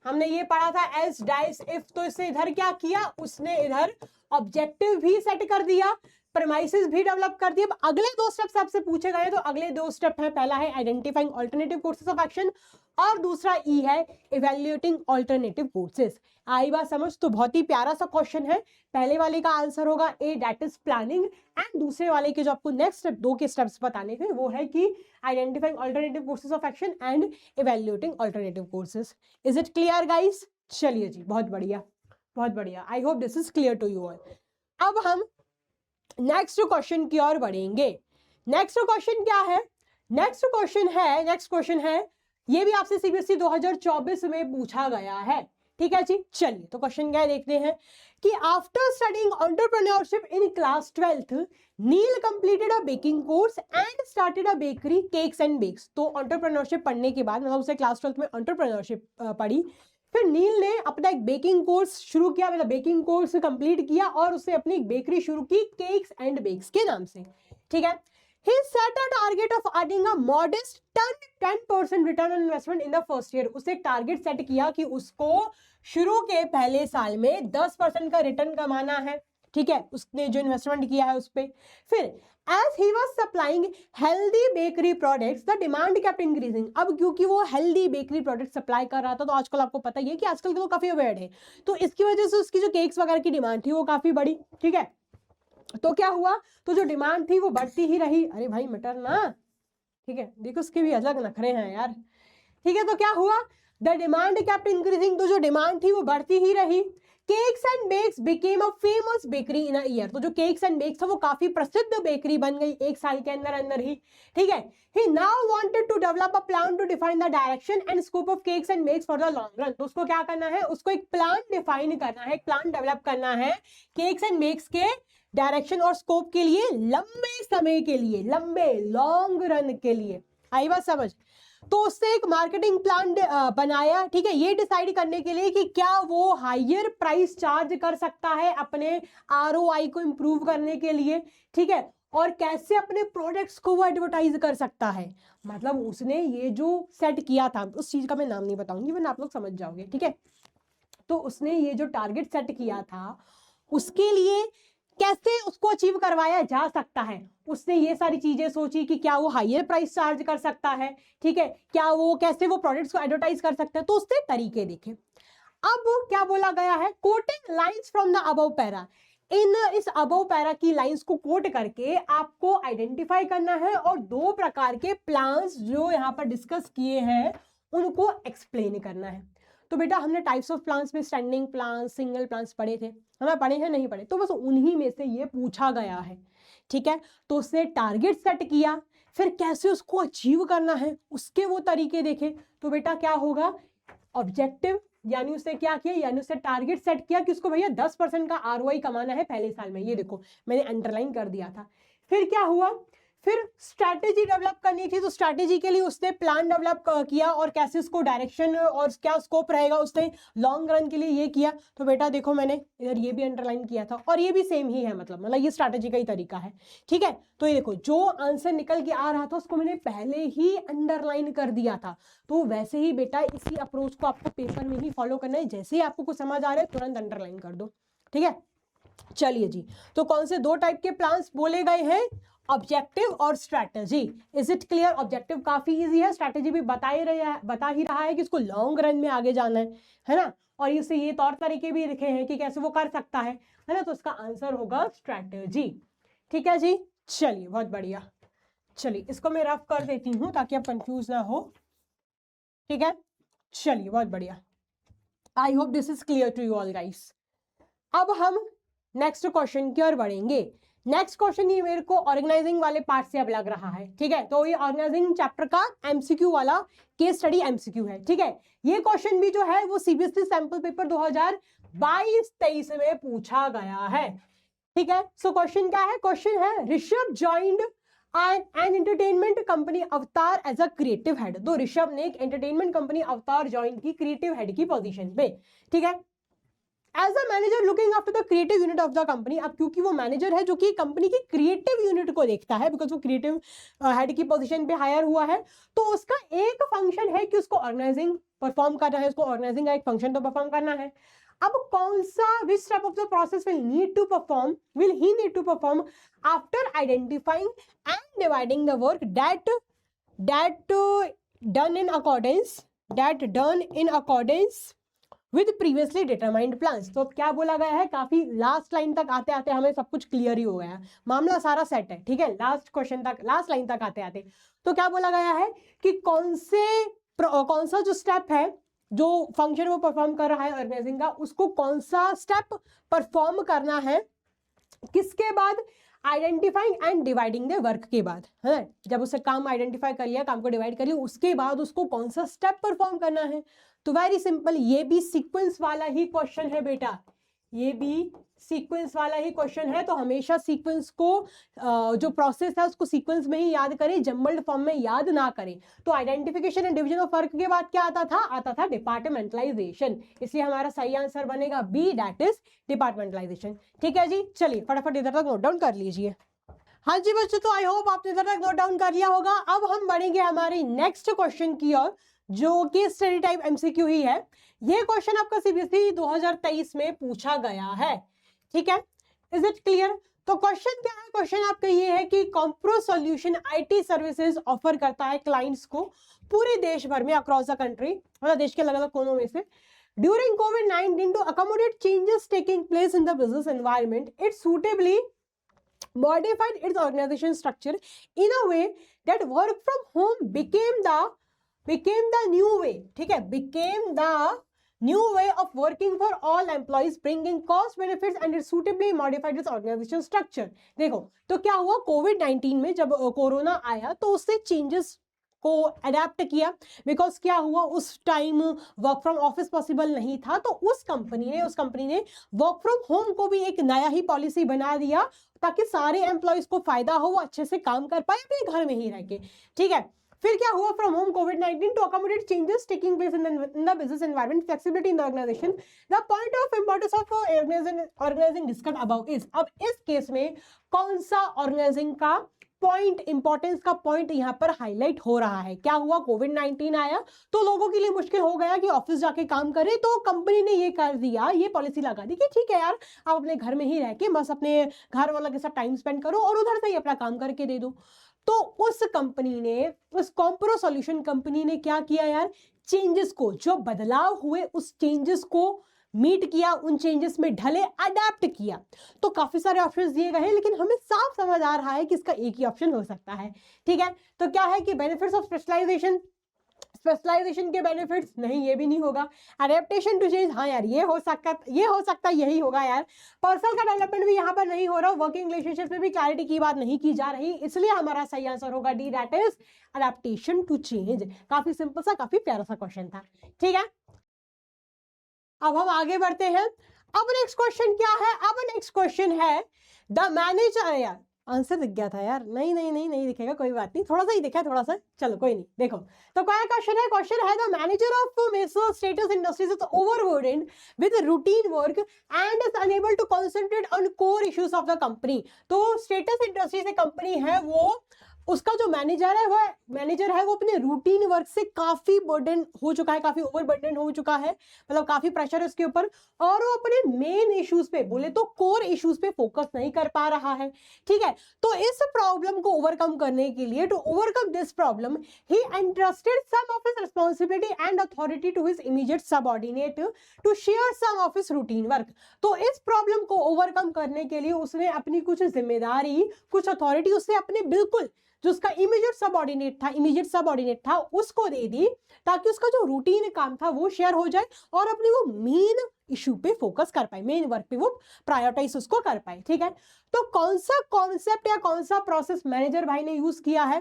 हमने ये पढ़ा था एल्स डाइस इफ। तो इसने इधर क्या किया, उसने इधर ऑब्जेक्टिव भी सेट कर दिया, प्रेमाइसेस भी डेवलप कर दिया। अब अगले 2 स्टेप्स आपसे पूछे गए, तो अगले 2 स्टेप है, पहला है identifying alternative courses of action और दूसरा ई है इवैल्यूएटिंग अल्टरनेटिव कोर्सेज। आई बात समझ। तो बहुत ही प्यारा सा क्वेश्चन है। पहले वाले का आंसर होगा ए, दैट इज प्लानिंग, एंड दूसरे वाले के जो आपको नेक्स्ट स्टेप 2 के स्टेप्स बताने थे वो है कि identifying alternative courses of action and evaluating alternative courses. Is it clear guys? चलिए जी, बहुत बढ़िया, बहुत बढ़िया। I hope this is clear to you all. अब हम नेक्स्ट क्वेश्चन की ओर बढ़ेंगे। नेक्स्ट क्वेश्चन क्या है, नेक्स्ट क्वेश्चन है, ये भी आपसे सीबीएसई 2024 में पूछा गया है। ठीक है जी, चलिए तो क्वेश्चन क्या है देखते हैं कि after studying entrepreneurship in class 12th Neel completed a baking course and started a bakery cakes and bakes. तो एंटरप्रेन्योरशिप पढ़ने के बाद, मतलब उसने क्लास 12th में एंटरप्रेन्योरशिप पढ़ी, फिर नील ने अपना एक बेकिंग कोर्स शुरू किया, मतलब बेकिंग कोर्स कंप्लीट किया और उसने अपनी एक बेकरी शुरू की केक्स एंड बेक्स के नाम से। ठीक है, he set a target of earning a modest 10% return on investment in the first year। उसने एक टारगेट सेट किया कि उसको शुरू के पहले साल में 10% का रिटर्न कमाना है। ठीक है, उसने जो इन्वेस्टमेंट किया है उस पे। फिर as he was supplying healthy bakery products the demand kept increasing। अब क्योंकि वो healthy bakery products सप्लाई कर रहा था, तो आजकल आपको पता ही है कि आजकल तो काफी अवेयर है, तो इसकी वजह से उसकी जो केक्स वगैरह की डिमांड थी वो काफी बढ़ी। ठीक है, तो क्या हुआ, तो जो डिमांड थी वो बढ़ती ही रही। अरे भाई मटर ना, ठीक है, देखो उसके भी अलग नखरे हैं यार। ठीक है, तो क्या हुआ, द डिमांड केप्ट इंक्रीजिंग। तो जो डिमांड थी वो बढ़ती ही रही। Cakes and bakes became a famous bakery in a year. तो जो केक्स एंड बेक्स था वो काफी प्रसिद्ध बेकरी बन गई एक साल के अंदर अंदर ही। ठीक है, he now wanted to develop a plan to define the direction and scope of cakes and bakes for the long run। तो उसको क्या करना है, उसको एक प्लान डिफाइन करना है, एक प्लान डेवलप करना है केक्स एंड बेक्स के डायरेक्शन और स्कोप के लिए, लंबे समय के लिए, लंबे लॉन्ग रन के लिए। आई बात समझ। तो उसने एक मार्केटिंग प्लान बनाया, ठीक है, ये डिसाइड करने के लिए कि क्या वो हायर प्राइस चार्ज कर सकता है अपने आरओआई को इंप्रूव करने के लिए, ठीक है, और कैसे अपने प्रोडक्ट्स को वो एडवर्टाइज कर सकता है। मतलब उसने ये जो सेट किया था, उस चीज का मैं नाम नहीं बताऊंगी वरना आप लोग समझ जाओगे, ठीक है। तो उसने ये जो टारगेट सेट किया था उसके लिए कैसे उसको अचीव करवाया जा सकता है, उसने ये सारी चीजें सोची कि क्या वो हायर प्राइस चार्ज कर सकता है, ठीक है, क्या वो कैसे वो प्रोडक्ट्स को एडवर्टाइज कर सकता है, तो उसने तरीके देखे। अब क्या बोला गया है, coating lines from the above para, इस अबव पैरा की लाइंस को कोट करके आपको आइडेंटिफाई करना है और दो प्रकार के प्लान्स जो यहाँ पर डिस्कस किए हैं उनको एक्सप्लेन करना है। तो बेटा हमने टाइप्स ऑफ प्लान्स में स्टैंडिंग प्लान, सिंगल प्लान्स पढ़े थे, हमें पढ़े हैं नहीं पढ़े, तो बस उन्हीं में से ये पूछा गया है, ठीक है। तो उसने टारगेट सेट किया, फिर कैसे उसको अचीव करना है उसके वो तरीके देखे। तो बेटा क्या होगा, ऑब्जेक्टिव, यानी उसने क्या किया, यानी उसने टारगेट सेट किया कि उसको भैया 10% का आरओआई कमाना है पहले साल में, ये देखो मैंने अंडरलाइन कर दिया था। फिर क्या हुआ, फिर स्ट्रैटेजी डेवलप करनी थी, तो स्ट्रैटेजी के लिए उसने प्लान डेवलप किया और कैसे उसको डायरेक्शन और क्या स्कोप रहेगा उसने लॉन्ग रन के लिए ये किया। तो बेटा देखो मैंने इधर ये भी अंडरलाइन किया था और ये भी सेम ही है, मतलब ये स्ट्रैटेजी का ही तरीका है, ठीक है। तो ये देखो जो आंसर निकल के आ रहा था उसको मैंने पहले ही अंडरलाइन कर दिया था। तो वैसे ही बेटा इसी अप्रोच को आपको पेपर में ही फॉलो करना है, जैसे ही आपको कुछ समझ आ रहा है तुरंत अंडरलाइन कर दो, ठीक है। चलिए जी, तो कौन से दो टाइप के प्लान्स बोले गए हैं, ऑब्जेक्टिव और strategy. Is it clear, objective काफी इजी है, स्ट्रैटेजी भी बता ही रहा है कि इसको लॉन्ग रन में आगे जाना है ना, और इससे ये तौर तरीके भी लिखे हैं कि कैसे वो कर सकता है ना, तो इसका आंसर होगा स्ट्रैटेजी, ठीक है जी। चलिए बहुत बढ़िया, चलिए इसको मैं रफ कर देती हूँ ताकि आप कंफ्यूज ना हो, ठीक है। चलिए बहुत बढ़िया, I hope this is clear to you all guys. अब हम नेक्स्ट क्वेश्चन की ओर बढ़ेंगे। नेक्स्ट क्वेश्चन ये मेरे को ऑर्गेनाइजिंग वाले पार्ट से अब लग रहा है, ठीक है। तो ये ऑर्गेनाइजिंग चैप्टर का एमसीक्यू वाला केस स्टडी एमसीक्यू है, ठीक है। ये क्वेश्चन भी जो है वो सीबीएसई सैंपल पेपर 2022-23 में पूछा गया है, ठीक है। सो क्वेश्चन क्या है, क्वेश्चन है Rishabh joined an entertainment company Avatar as a creative head. तो ऋषभ ने एक एंटरटेनमेंट कंपनी अवतार ज्वाइन की क्रिएटिव हेड की पोजीशन पे, ठीक है। As a manager looking after the creative unit of the company, अब क्योंकि वो मैनेजर है जो कि कंपनी की क्रिएटिव यूनिट को देखता है, बिकॉज वो क्रिएटिव हेड की पोजीशन पे हायर हुआ है, तो उसका एक फंक्शन है कि उसको ऑर्गेनाइजिंग परफॉर्म करना है, उसको ऑर्गेनाइजिंग का एक फंक्शन तो परफॉर्म करना है। अब कौन सा which step of the process will need to perform after identifying and dividing the work that done in accordance with previously determined plans. तो क्या बोला गया है, काफी लास्ट लाइन तक आते आते हमें सब कुछ क्लियर ही हो गया, मामला सारा सेट है, ठीक है। लास्ट क्वेश्चन तक, लास्ट लाइन तक आते आते तो क्या बोला गया है कि कौन सा जो स्टेप है, जो फंक्शन वो परफॉर्म कर रहा है ऑर्गेनाइजिंग का, उसको कौन सा स्टेप परफॉर्म करना है, किसके बाद, identifying and dividing the work के बाद, है। जब उससे काम आइडेंटिफाई कर लिया, काम को डिवाइड कर लिया, उसके बाद उसको कौन सा स्टेप परफॉर्म करना है। तो वेरी सिंपल, ये भी सीक्वेंस वाला ही क्वेश्चन है बेटा, ये भी सीक्वेंस वाला ही क्वेश्चन है। तो हमेशा सीक्वेंस को जो प्रोसेस है उसको सीक्वेंस में ही याद करें, जम्बल्ड फॉर्म में याद ना करें। तो identification and division of work के बाद क्या आता था डिपार्टमेंटलाइजेशन, इसलिए हमारा सही आंसर बनेगा बी, दैट इज डिपार्टमेंटलाइजेशन, ठीक है जी। चलिए फटाफट इधर तक नोट डाउन कर लीजिए। हाँ जी बच्चों, तो आई होप आपने इधर तक नोट डाउन कर लिया होगा। अब हम बढ़ेंगे हमारे नेक्स्ट क्वेश्चन की ओर, जो कि स्टडी टाइप एमसीक्यू ही है। ये क्वेश्चन आपका सीबीएसई 2023 में पूछा गया है, ठीक है। Is it clear? तो क्वेश्चन क्या है, क्वेश्चन आपका ये है कि कॉम्प्रो सॉल्यूशन आईटी सर्विसेज ऑफर करता है क्लाइंट्स को पूरे देश भर में, अक्रॉस द कंट्री, मतलब देश के अलग अलग कोनों में से। ड्यूरिंग कोविड-19 to accommodate changes taking place in the business environment, it suitably modified its organization structure in a way that work from home became the new way, ठीक है, became the new way of working for all employees, bringing cost benefits and it suitably modified its organization structure। देखो तो क्या हुआ, कोविड-19 में जब corona आया तो उससे चेंजेस को अडेप्ट किया, बिकॉज क्या हुआ, उस time work from office possible नहीं था, तो उस कंपनी ने वर्क फ्रॉम होम को भी एक नया ही पॉलिसी बना दिया ताकि सारे एम्प्लॉयज को फायदा हो, वो अच्छे से काम कर पाए अपने घर में ही रह के, ठीक है। फिर क्या हुआ, from home COVID-19 to accommodate changes taking place in the business environment, flexibility in the organization, the point of importance of organizing discussed above is. अब इस केस में कौन सा ऑर्गेनाइजिंग का पॉइंट, इंपॉर्टेंस का पॉइंट यहाँ पर हाईलाइट हो रहा है। क्या हुआ, COVID-19 आया तो लोगों के लिए मुश्किल हो गया कि ऑफिस जाके काम करे, तो कंपनी ने ये कर दिया, ये पॉलिसी लगा दी कि ठीक है यार, आप अपने घर में ही रह के बस अपने घर वालों के साथ टाइम स्पेंड करो और उधर से ही अपना काम करके दे दो। तो उस कंपनी ने, उस कॉम्प्रो सॉल्यूशन कंपनी ने क्या किया यार, चेंजेस को, जो बदलाव हुए उस चेंजेस को मीट किया, उन चेंजेस में ढले, अडेप्ट किया। तो काफी सारे ऑप्शंस दिए गए हैं, लेकिन हमें साफ समझ आ रहा है कि इसका एक ही ऑप्शन हो सकता है। ठीक है, तो क्या है कि बेनिफिट्स ऑफ स्पेशलाइजेशन, स्पेशलाइजेशन के बेनिफिट्स नहीं, ये भी नहीं होगा। अडेप्टेशन टू चेंज, हाँ यार ये हो सकता यही होगा यार। पर्सनल का डेवलपमेंट भी यहाँ पर नहीं हो रहा, वर्किंग रिलेशनशिप में भी क्लैरिटी की बात नहीं की जा रही, इसलिए हमारा सही आंसर होगा D, that is adaptation to change. काफी सिंपल सा, काफी प्यारा सा क्वेश्चन था। ठीक है, अब हम आगे बढ़ते हैं। अब नेक्स्ट क्वेश्चन क्या है, अब नेक्स्ट क्वेश्चन है द मैनेजर, यार आंसर दिख गया था यार, नहीं दिखेगा, कोई बात नहीं, थोड़ा सा ही दिखा है, थोड़ा सा, चलो कोई नहीं। देखो तो क्या क्वेश्चन है the manager of Meso Status Industries is overburdened with routine work and is unable to concentrate on core issues of the company. तो स्टेटस इंडस्ट्रीज कंपनी है, वो उसका जो मैनेजर है वो अपने रूटीन वर्क से काफी बर्डन हो चुका है, काफी ओवरबर्डन हो चुका है, मतलब काफी प्रेशर है उसके ऊपर, और वो अपने मेन इश्यूज पे, बोले तो कोर इश्यूज पे फोकस नहीं कर पा रहा है। ठीक है, तो इस प्रॉब्लम को ओवरकम करने के लिए, to overcome this problem, he entrusted some of his responsibility and authority to his immediate subordinate to share some of his routine work. तो इस प्रॉब्लम को ओवरकम करने के लिए उसने अपनी कुछ जिम्मेदारी, कुछ अथॉरिटी उसने अपने बिल्कुल जो उसका इमीडिएट सबऑर्डिनेट था उसको दे दी, ताकि उसका जो रूटीन काम था वो शेयर हो जाए और अपनी वो मेन इशू पे फोकस कर पाए, मेन वर्क पे वो प्रायोरिटाइज उसको कर पाए। ठीक है, तो कौन सा कॉन्सेप्ट या कौन सा प्रोसेस मैनेजर भाई ने यूज किया है।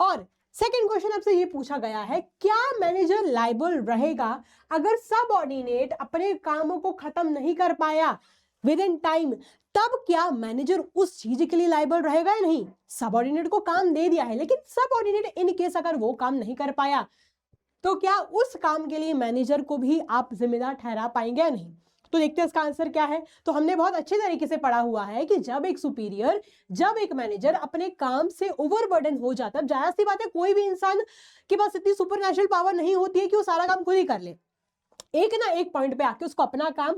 और सेकंड क्वेश्चन आपसे ये पूछा गया है, क्या मैनेजर लायबल रहेगा अगर सबऑर्डिनेट अपने कामों को खत्म नहीं कर पाया विद इन टाइम, तब क्या मैनेजर उस चीज के लिए लायबल रहेगा या नहीं। सबऑर्डिनेट को काम दे दिया है, लेकिन सबऑर्डिनेट इन केस अगर वो काम नहीं कर पाया, तो क्या उस काम के लिए मैनेजर को भी आप जिम्मेदार ठहरा पाएंगे या नहीं। तो देखते हैं इसका आंसर क्या है। तो हमने बहुत अच्छे तरीके से पढ़ा हुआ है कि जब एक सुपीरियर, जब एक मैनेजर अपने काम से ओवरबर्डन हो जाता है, जाहिर सी बात है कोई भी इंसान के पास इतनी सुपरनैचुरल पावर नहीं होती है कि वो सारा काम खुद ही कर ले, एक ना एक पॉइंट पे आके उसको अपना काम,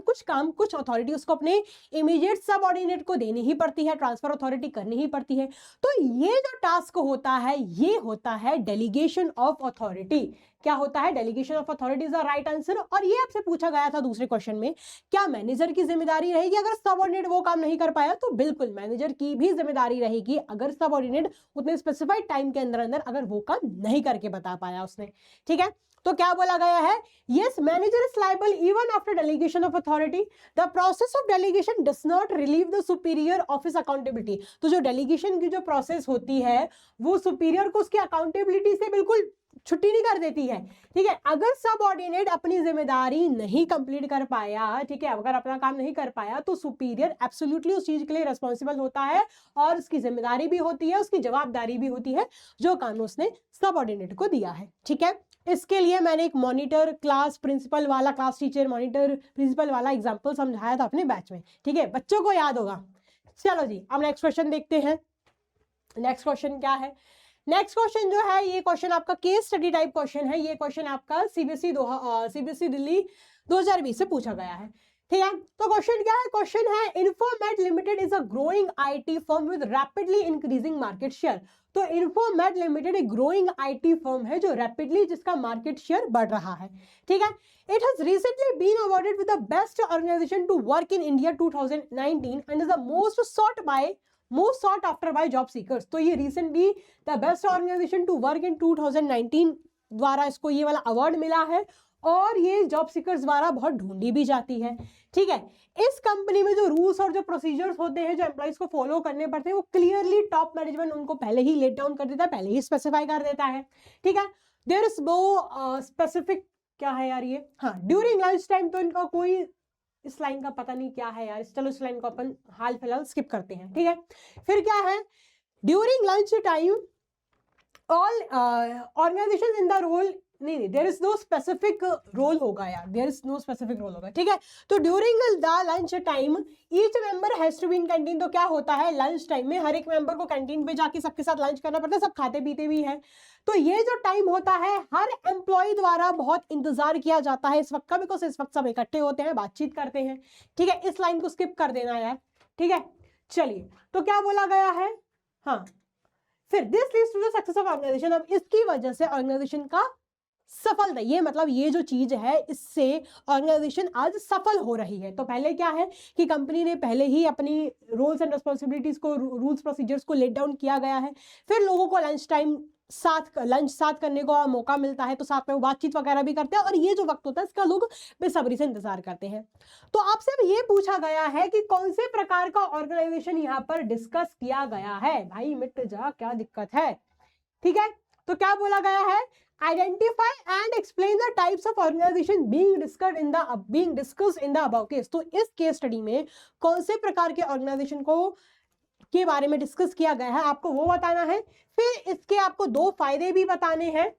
कुछ अथॉरिटी उसको अपने इमीडिएट सबऑर्डिनेट को देनी ही पड़ती है, ट्रांसफर अथॉरिटी करनी ही पड़ती है। तो ये जो टास्क होता है, ये होता है डेलीगेशन ऑफ अथॉरिटी। क्या होता है, delegation of authority is the right answer. और ये आपसे पूछा गया था दूसरे क्वेश्चन में, क्या मैनेजर की जिम्मेदारी रहेगी अगर सबऑर्डिनेट वो काम नहीं कर पाया। तो बिल्कुल मैनेजर की भी जिम्मेदारी रहेगी अगर सबऑर्डिनेट उतने स्पेसिफाइड टाइम के अंदर अगर वो काम नहीं करके बता पाया उसने। ठीक है, तो क्या बोला गया है, yes manager is liable even after delegation of authority, the process of delegation does not relieve the superior of his accountability. तो जो डेलीगेशन की जो प्रोसेस होती है वो सुपीरियर को उसकी अकाउंटेबिलिटी से बिल्कुल छुट्टी नहीं कर देती है। ठीक है, अगर सबऑर्डिनेट अपनी जिम्मेदारी नहीं कंप्लीट कर पाया, ठीक है, अगर अपना काम नहीं कर पाया, तो सुपीरियर एब्सोल्युटली उस चीज के लिए रिस्पॉन्सिबल होता है और उसकी जिम्मेदारी भी होती है, उसकी जवाबदारी भी होती है जो काम उसने सबऑर्डिनेट को दिया है। ठीक है, इसके लिए मैंने एक मॉनिटर क्लास प्रिंसिपल वाला, क्लास टीचर मॉनिटर प्रिंसिपल वाला एग्जाम्पल समझाया था अपने बैच में। ठीक है, बच्चों को याद होगा। चलो जी, अब नेक्स्ट क्वेश्चन देखते हैं। नेक्स्ट क्वेश्चन क्या है, नेक्स्ट क्वेश्चन जो है ये क्वेश्चन आपका केस स्टडी टाइप क्वेश्चन है। ये क्वेश्चन आपका सीबीएसई दिल्ली 2020 से पूछा गया है। ठीक है, तो क्वेश्चन क्या है, क्वेश्चन है Infomate limited is a growing IT firm with rapidly increasing market share. तो इन्फोमेट लिमिटेड एक ग्रोइंग आईटी फर्म है जो रैपिडली, जिसका मार्केट शेयर बढ़ रहा है। ठीक है, it has recently been awarded with the best organization to work in India 2019 and is the most sought after by job seekers। तो ये recently the best organization to work in 2019 द्वारा इसको ये वाला अवार्ड मिला है और ये जॉब सीकर्स द्वारा बहुत ढूंढी भी जाती है। ठीक है, इस कंपनी में जो रूल्स और जो प्रोसीजर्स होते हैं जो एम्प्लॉइज को फॉलो करने पड़ते हैं वो क्लियरली टॉप मैनेजमेंट उनको पहले ही लेट डाउन कर देता है, पहले ही स्पेसिफाई कर देता है। ठीक है, देयर इज नो स्पेसिफिक, क्या है यार ये, हाँ ड्यूरिंग लंच टाइम, तो इनका कोई इस लाइन का पता नहीं क्या है यार, चलो इस लाइन को अपन हाल फिलहाल स्किप करते हैं। ठीक है, फिर क्या है, during lunch time all organisation in the role, नहीं there is no specific role होगा यार, there is no specific role होगा, ठीक है। तो during the lunch time each member has to be in canteen. तो क्या होता है, लंच टाइम में हर एक मेंबर को कैंटीन पे जाके सबके साथ लंच करना पड़ता है, सब खाते पीते भी हैं। तो ये जो टाइम होता है हर एम्प्लॉय द्वारा बहुत इंतजार किया जाता है इस वक्त का, बिकॉज इस वक्त सब इकट्ठे होते हैं, बातचीत करते हैं, ठीक है। इस लाइन को स्किप कर देना यार, ठीक है। चलिए, तो क्या बोला गया है, हाँ, फिर this leads to the success of organization. अब इसकी वजह से ऑर्गेनाइजेशन का सफलता, ये मतलब ये जो चीज है इससे ऑर्गेनाइजेशन आज सफल हो रही है। तो पहले क्या है कि कंपनी ने पहले ही अपनी रोल्स एंड रिस्पॉन्सिबिलिटीज को, रूल्स प्रोसीजर्स को लेट डाउन किया गया है। फिर लोगों को लंच टाइम लंच साथ करने का मौका मिलता है, तो साथ में वो बातचीत वगैरह भी करते हैं, और ये जो वक्त होता है इसका लोग बेसब्री से इंतजार करते हैं। तो आपसे अब ये पूछा गया है कि कौन से प्रकार का ऑर्गेनाइजेशन यहाँ पर डिस्कस किया गया है। भाई मिट जा, क्या दिक्कत है, ठीक है। तो क्या बोला गया है, identify and explain the types of organization being discussed in the above case. तो इस केस स्टडी में कौन से प्रकार के ऑर्गेनाइजेशन को के बारे में डिस्कस किया गया है आपको वो बताना है। फिर इसके आपको दो फायदे भी बताने हैं,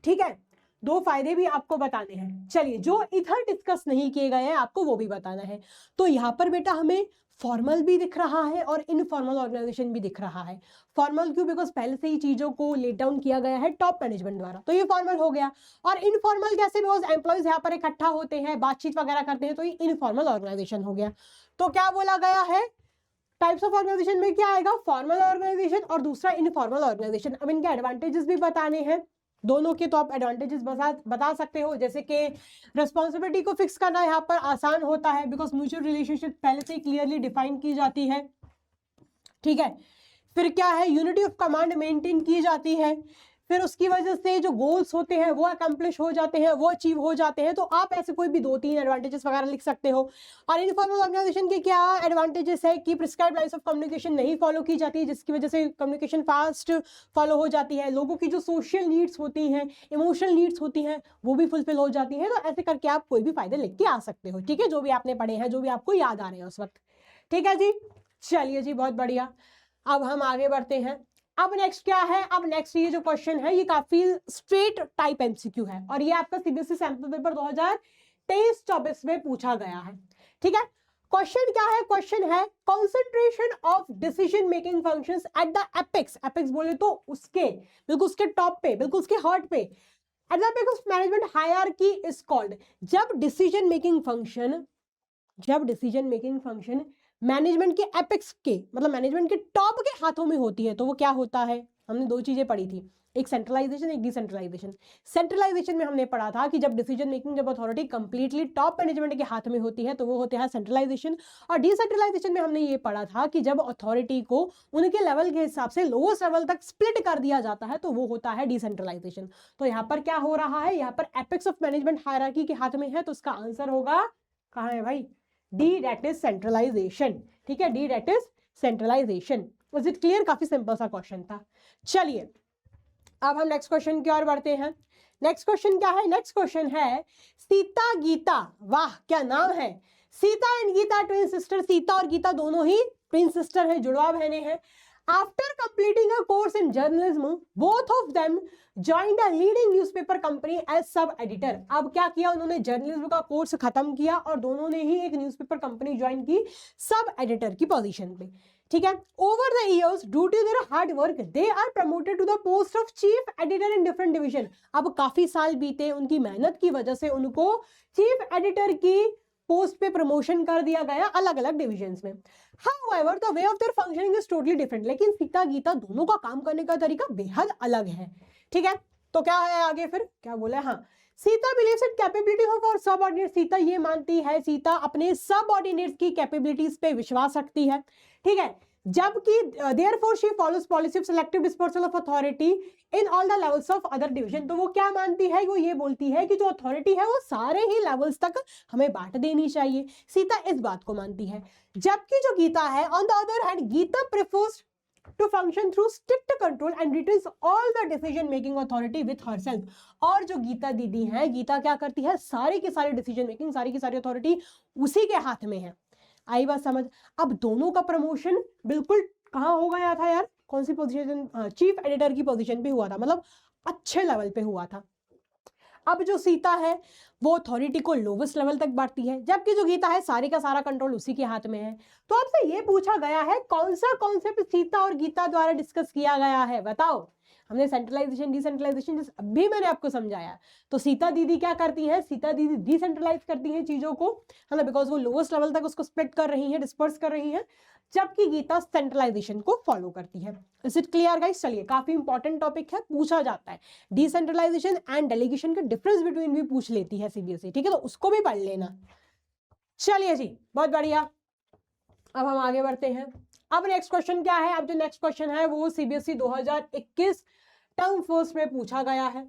ठीक है, दो फायदे भी आपको बताने हैं। चलिए, जो इधर डिस्कस नहीं किए गए हैं आपको वो भी बताना है। तो यहाँ पर बेटा हमें फॉर्मल भी दिख रहा है और इनफॉर्मल ऑर्गेनाइजेशन भी दिख रहा है। फॉर्मल क्यों, बिकॉज पहले से ही चीजों को लेट डाउन किया गया है टॉप मैनेजमेंट द्वारा, तो ये फॉर्मल हो गया। और इनफॉर्मल कैसे, बिकॉज एम्प्लॉयज यहाँ पर इकट्ठा होते हैं, बातचीत वगैरह करते हैं, तो ये इनफॉर्मल ऑर्गेनाइजेशन हो गया। तो क्या बोला गया है, टाइप्स ऑफ ऑर्गेनाइजेशन में क्या आएगा, फॉर्मल ऑर्गेनाइजेशन और दूसरा इनफॉर्मल ऑर्गेनाइजेशन। अब इनके एडवांटेजेस भी बताने हैं, दोनों के तो आप एडवांटेजेस बता सकते हो, जैसे कि रिस्पॉन्सिबिलिटी को फिक्स करना यहाँ पर आसान होता है, बिकॉज म्यूचुअल रिलेशनशिप पहले से ही क्लियरली डिफाइन की जाती है, ठीक है। फिर क्या है, यूनिटी ऑफ कमांड मेंटेन की जाती है। फिर उसकी वजह से जो गोल्स होते हैं वो अकम्प्लिश हो जाते हैं, वो अचीव हो जाते हैं। तो आप ऐसे कोई भी 2-3 एडवांटेजेस वगैरह लिख सकते हो। और इनफॉर्मल ऑर्गेनाइजेशन के क्या एडवांटेजेस है कि प्रिस्क्राइब लाइंस ऑफ कम्युनिकेशन नहीं फॉलो की जाती है, जिसकी वजह से कम्युनिकेशन फास्ट फॉलो हो जाती है। लोगों की जो सोशल नीड्स होती हैं, इमोशनल नीड्स होती हैं, वो भी फुलफिल हो जाती हैं। तो ऐसे करके आप कोई भी फायदे लिख के आ सकते हो, ठीक है, जो भी आपने पढ़े हैं, जो भी आपको याद आ रहे हैं उस वक्त, ठीक है जी। चलिए जी, बहुत बढ़िया। अब हम आगे बढ़ते हैं। अब नेक्स्ट क्या है, अब नेक्स्ट ये जो क्वेश्चन है ये काफी स्ट्रेट टाइप एमसीक्यू है, और ये आपका सीबीएसई सैंपल पेपर 2023-24 में पूछा गया है, ठीक है। क्वेश्चन क्या है, क्वेश्चन है concentration of decision making functions at the apex. Apex बोले तो उसके बिल्कुल उसके टॉप पे, बिल्कुल उसके हार्ट पे, at the apex of management hierarchy is called. जब डिसीजन मेकिंग फंक्शन मैनेजमेंट के एपेक्स के, मतलब मैनेजमेंट के टॉप के हाथों में होती है, तो वो क्या होता है। हमने दो चीजें पढ़ी थी, एक सेंट्रलाइजेशन, एक डिसेंट्रलाइजेशन। सेंट्रलाइजेशन में हमने पढ़ा था कि जब डिसीजन मेकिंग, जब अथॉरिटी कंप्लीटली टॉप मैनेजमेंट के हाथ में होती है तो वो होता है सेंट्रलाइजेशन। और डिसेंट्रलाइजेशन में हमने ये पढ़ा था कि जब अथॉरिटी को उनके लेवल के हिसाब से लोएस्ट लेवल तक स्प्लिट कर दिया जाता है तो वो होता है डिसेंट्रलाइजेशन। तो यहाँ पर क्या हो रहा है, यहाँ पर एपेक्स ऑफ मैनेजमेंट हायरार्की के हाथ में है, तो इसका आंसर होगा, कहाँ है भाई, डी, दैट इज सेंट्रलाइजेशन, ठीक है, D that is centralization. Was it clear, काफी सिंपल सा क्वेश्चन था। चलिए, अब हम नेक्स्ट क्वेश्चन की ओर बढ़ते हैं। नेक्स्ट क्वेश्चन क्या है, नेक्स्ट क्वेश्चन है सीता गीता, वाह क्या नाम है, Sita and Geeta twin sister. Sita और गीता दोनों ही ट्विन सिस्टर हैं, जुड़वा बहनें हैं। After completing a course in journalism, both of them joined a leading newspaper company as sub editor. अब क्या किया उन्होंने, जर्नलिज्म का कोर्स खत्म किया और दोनों ने ही एक न्यूज़पेपर कंपनी ज्वाइन की सब एडिटर की पोजीशन पे, ठीक है। Over the years, due to their hard work, they are promoted to the post of chief editor in different division. अब काफी साल बीते, उनकी मेहनत की वजह से उनको चीफ एडिटर की पोस्ट पे प्रमोशन कर दिया गया अलग अलग डिविजन्स में। However, the way of their functioning is totally different. लेकिन सीता गीता दोनों का काम करने का तरीका बेहद अलग है, ठीक है। तो क्या है आगे, फिर क्या बोला है, हाँ, Sita believes in capabilities of our subordinates. Sita ये मानती है, सीता अपने सबऑर्डिनेट्स की कैपेबिलिटीज पे विश्वास रखती है, ठीक है। जबकि therefore she follows policy of selective dispersal of authority in all the levels of other division। तो वो क्या मानती है, वो ये बोलती है कि जो अथॉरिटी है वो सारे ही लेवल्स तक हमें बांट देनी चाहिए। सीता इस बात को मानती है। जबकि जो गीता है, on the other hand, Geeta prefers to function through strict control and retains all the decision making authority with herself। और जो गीता दीदी है, गीता क्या करती है, सारे के सारे डिसीजन मेकिंग, सारी की सारी अथॉरिटी उसी के हाथ में है। आई बात समझ। अब दोनों का प्रमोशन बिल्कुल कहाँ हो गया था यार, कौन सी पोजीशन, चीफ एडिटर की पोजीशन पे हुआ था, मतलब अच्छे लेवल पे हुआ था। अब जो सीता है वो अथॉरिटी को लोवेस्ट लेवल तक बांटती है, जबकि जो गीता है सारी का सारा कंट्रोल उसी के हाथ में है। तो आपसे ये पूछा गया है कौन सा कॉन्सेप्ट सीता और गीता द्वारा डिस्कस किया गया है, बताओ। हमने सेंट्रलाइजेशन डिसेंट्रलाइजेशन जैसे अभी मैंने आपको समझाया, तो सीता दीदी क्या करती है, सीता दीदी डिसेंट्रलाइज करती हैं चीजों को, है ना, बिकॉज वो लोवेस्ट लेवल तक उसको स्प्लिट कर रही है, डिस्पर्स कर रही है, जबकि गीता सेंट्रलाइजेशन को फॉलो करती है। Is it clear guys? चलिए, काफी इंपॉर्टेंट टॉपिक है, पूछा जाता है। डिसेंट्रलाइजेशन एंड डेलीगेशन के डिफरेंस बिटवीन भी पूछ लेती है सीबीएसई, ठीक है, तो उसको भी पढ़ लेना। चलिए जी, बहुत बढ़िया। अब हम आगे बढ़ते हैं। अब नेक्स्ट क्वेश्चन क्या है? अब जो नेक्स्ट क्वेश्चन है वो सीबीएसई 2021 टर्म फर्स्ट में पूछा गया है,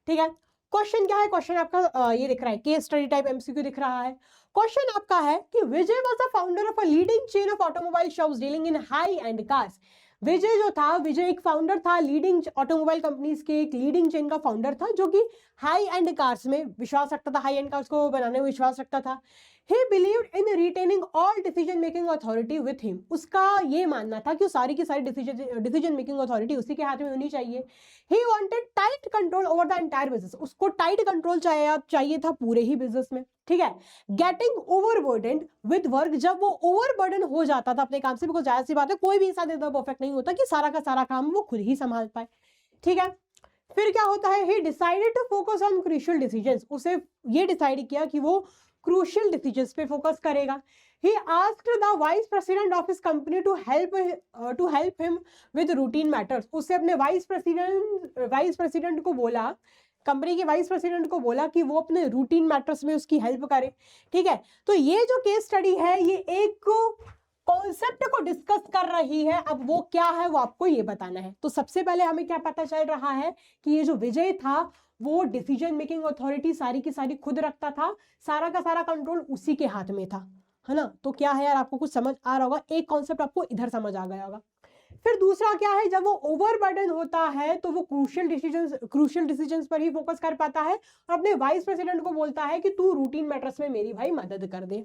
ठीक है। क्वेश्चन क्या है? क्वेश्चन आपका ये दिख रहा है, केस स्टडी टाइप एमसीक्यू दिख रहा है। क्वेश्चन आपका है कि Vijay was the founder of a leading chain of automobile shops dealing in high end cars. Vijay जो था, विजय एक फाउंडर था, लीडिंग ऑटोमोबाइल कंपनीज के एक लीडिंग चेन का फाउंडर था, जो कि हाई एंड कार्स में विश्वास रखता था, हाई एंड कार्स को बनाने में विश्वास रखता था। He believed in retaining all decision making authority with him. उसका ये मानना था कि सारी की सारी डिसीजन मेकिंग अथॉरिटी उसी के हाथ में होनी चाहिए। He wanted tight control over the entire business. उसको टाइट कंट्रोल चाहिए था पूरे ही बिजनेस में, ठीक है। Getting overburdened with work, जब वो ओवरबर्डन हो जाता था अपने काम से, बिकॉज जाहिर सी बात है कोई भी इंसान इतना परफेक्ट नहीं होता कि सारा का सारा काम वो खुद ही संभाल पाए, ठीक है। फिर क्या होता है? He decided to focus on crucial decisions. उसे ये डिसाइड किया कि वो क्रूशियल डिसीजंस पे फोकस करेगा। He asked the vice president of his company to help him with routine matters. उससे अपने वाइस प्रेसिडेंट को बोला, कंपनी के वाइस प्रेसिडेंट को बोला कि वो अपने रूटीन मैटर्स में उसकी हेल्प करे, ठीक है। तो ये जो केस स्टडी है ये एक कॉन्सेप्ट को डिस्कस कर रही है। अब वो क्या है वो आपको ये बताना है। तो सबसे पहले हमें क्या पता चल रहा है कि ये जो विजय था वो डिसीजन मेकिंग अथॉरिटी सारी की सारी खुद रखता था, सारा का सारा कंट्रोल उसी के हाथ में था, है ना। तो क्या है यार, आपको कुछ समझ आ रहा होगा, एक कॉन्सेप्ट आपको इधर समझ आ गया होगा। फिर दूसरा क्या है, जब वो ओवरबर्डन होता है तो वो क्रूशियल डिसीजंस पर ही फोकस कर पाता है और अपने वाइस प्रेसिडेंट को बोलता है कि तू रूटीन मैटर्स में मेरी भाई मदद कर दे।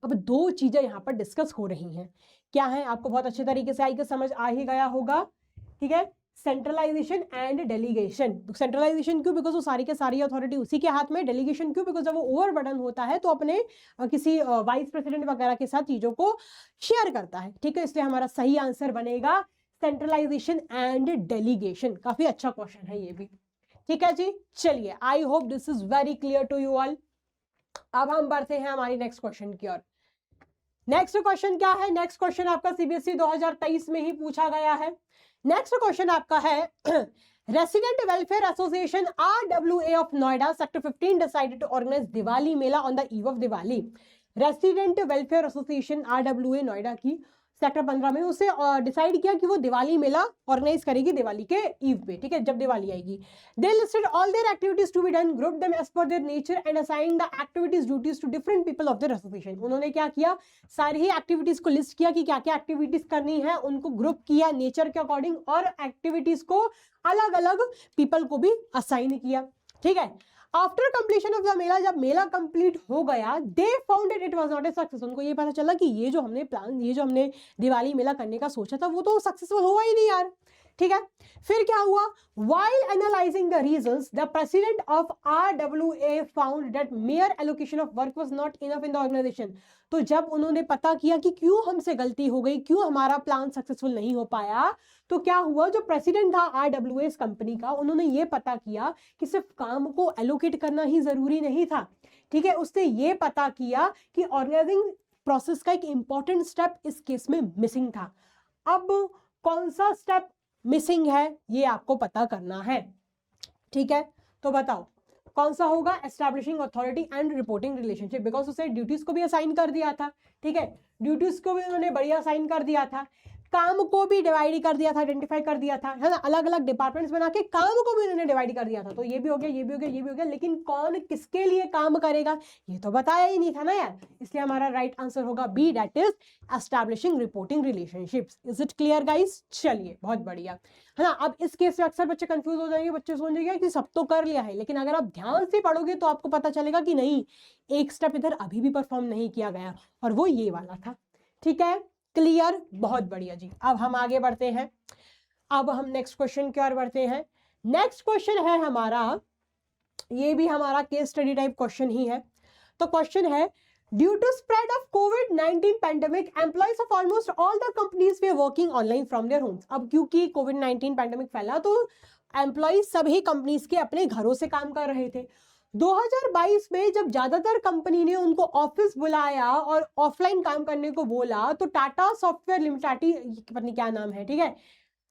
अब दो चीजें यहाँ पर डिस्कस हो रही हैं, क्या है आपको बहुत अच्छे तरीके से आई समझ आ ही गया होगा, ठीक है। Centralization and delegation. सेंट्रलाइजेशन क्यों? बिकॉज वो सारी के सारी अथॉरिटी उसी के हाथ में। डेलीगेशन क्यों? बिकॉज जब वो ओवरबर्डन होता है तो अपने किसी वाइस प्रेसिडेंट वगैरह के साथ चीजों को शेयर करता है, ठीक है। इसलिए हमारा सही आंसर बनेगा सेंट्रलाइजेशन एंड डेलीगेशन। काफी अच्छा क्वेश्चन है ये भी, ठीक है जी। चलिए, I hope this is very clear to you all. अब हम बढ़ते हैं हमारी नेक्स्ट क्वेश्चन की ओर। नेक्स्ट क्वेश्चन क्या है? नेक्स्ट क्वेश्चन आपका सीबीएसई 2023 में ही पूछा गया है। नेक्स्ट क्वेश्चन आपका है resident welfare association RWA of Noida sector 15 decided to organize Diwali mela on the eve of Diwali. Resident welfare association RWA Noida की सेक्टर 15 में उसे डिसाइड किया कि वो दिवाली मेला ऑर्गेनाइज करेगी दिवाली के ईव पे, ठीक है, जब दिवाली आएगी। They listed all their activities to be done, group them as per their nature and assign the activities duties to different people of their association. उन्होंने क्या किया, सारी ही एक्टिविटीज को लिस्ट किया कि क्या क्या एक्टिविटीज करनी है, उनको ग्रुप किया नेचर के अकॉर्डिंग और एक्टिविटीज को अलग अलग पीपल को भी असाइन किया, ठीक है। आफ्टर कंप्लीशन ऑफ द मेला, जब मेला कंप्लीट हो गया, they found it was not a success. उनको ये पता चला कि ये जो हमने दिवाली मेला करने का सोचा था वो तो सक्सेसफुल हुआ ही नहीं यार, ठीक है। फिर क्या हुआ, while analyzing the reasons, the president of RWA found that mere allocation of work was not enough in the organization. तो जब उन्होंने पता किया कि क्यों हमसे गलती हो गई, क्यों हमारा प्लान सक्सेसफुल नहीं हो पाया, तो क्या हुआ, जो प्रेसिडेंट था RWA कंपनी का, उन्होंने ये पता किया कि सिर्फ काम को एलोकेट करना ही जरूरी नहीं था, ठीक है। उसने ये पता किया कि ऑर्गेनाइजिंग प्रोसेस का एक इंपॉर्टेंट स्टेप इस केस में मिसिंग था। अब कौन सा स्टेप मिसिंग है ये आपको पता करना है, ठीक है। तो बताओ कौन सा होगा, establishing authority and reporting relationship. Because उसे ड्यूटीज को भी असाइन कर दिया था, ठीक है, ड्यूटीज को भी उन्होंने बढ़िया असाइन कर दिया था, काम को भी डिवाइड कर दिया था, आइडेंटिफाई कर दिया था, है ना, अलग अलग डिपार्टमेंट्स बना के काम को भी उन्होंने डिवाइड कर दिया था। तो ये भी हो गया, ये भी हो गया, ये भी हो गया, लेकिन कौन किसके लिए काम करेगा ये तो बताया ही नहीं था ना यार। इसलिए हमारा राइट आंसर होगा B, that is establishing reporting relationships. Is it clear guys? चलिए, बहुत बढ़िया, है ना। अब इस केस में अक्सर बच्चे कंफ्यूज हो जाएंगे, बच्चे सोचेंगे कि सब तो कर लिया है, लेकिन अगर आप ध्यान से पढ़ोगे तो आपको पता चलेगा कि नहीं, एक स्टेप इधर अभी भी परफॉर्म नहीं किया गया और वो ये वाला था, ठीक है। क्लियर, बहुत बढ़िया जी। अब हम आगे बढ़ते हैं, अब हम नेक्स्ट क्वेश्चन की ओर बढ़ते हैं। नेक्स्ट क्वेश्चन है हमारा, ये भी हमारा केस स्टडी टाइप क्वेश्चन ही है। तो क्वेश्चन है, ड्यू टू स्प्रेड ऑफ कोविड-19 pandemic, employees of almost all the companies were working online from their homes. अब क्योंकि कोविड-19 पैंडेमिक फैला तो एम्प्लॉइज सभी कंपनीज के अपने घरों से काम कर रहे थे। 2022 में जब ज्यादातर कंपनी ने उनको ऑफिस बुलाया और ऑफलाइन काम करने को बोला, तो टाटा सॉफ्टवेयर लिमिटेड, पता नहीं क्या नाम है, ठीक है,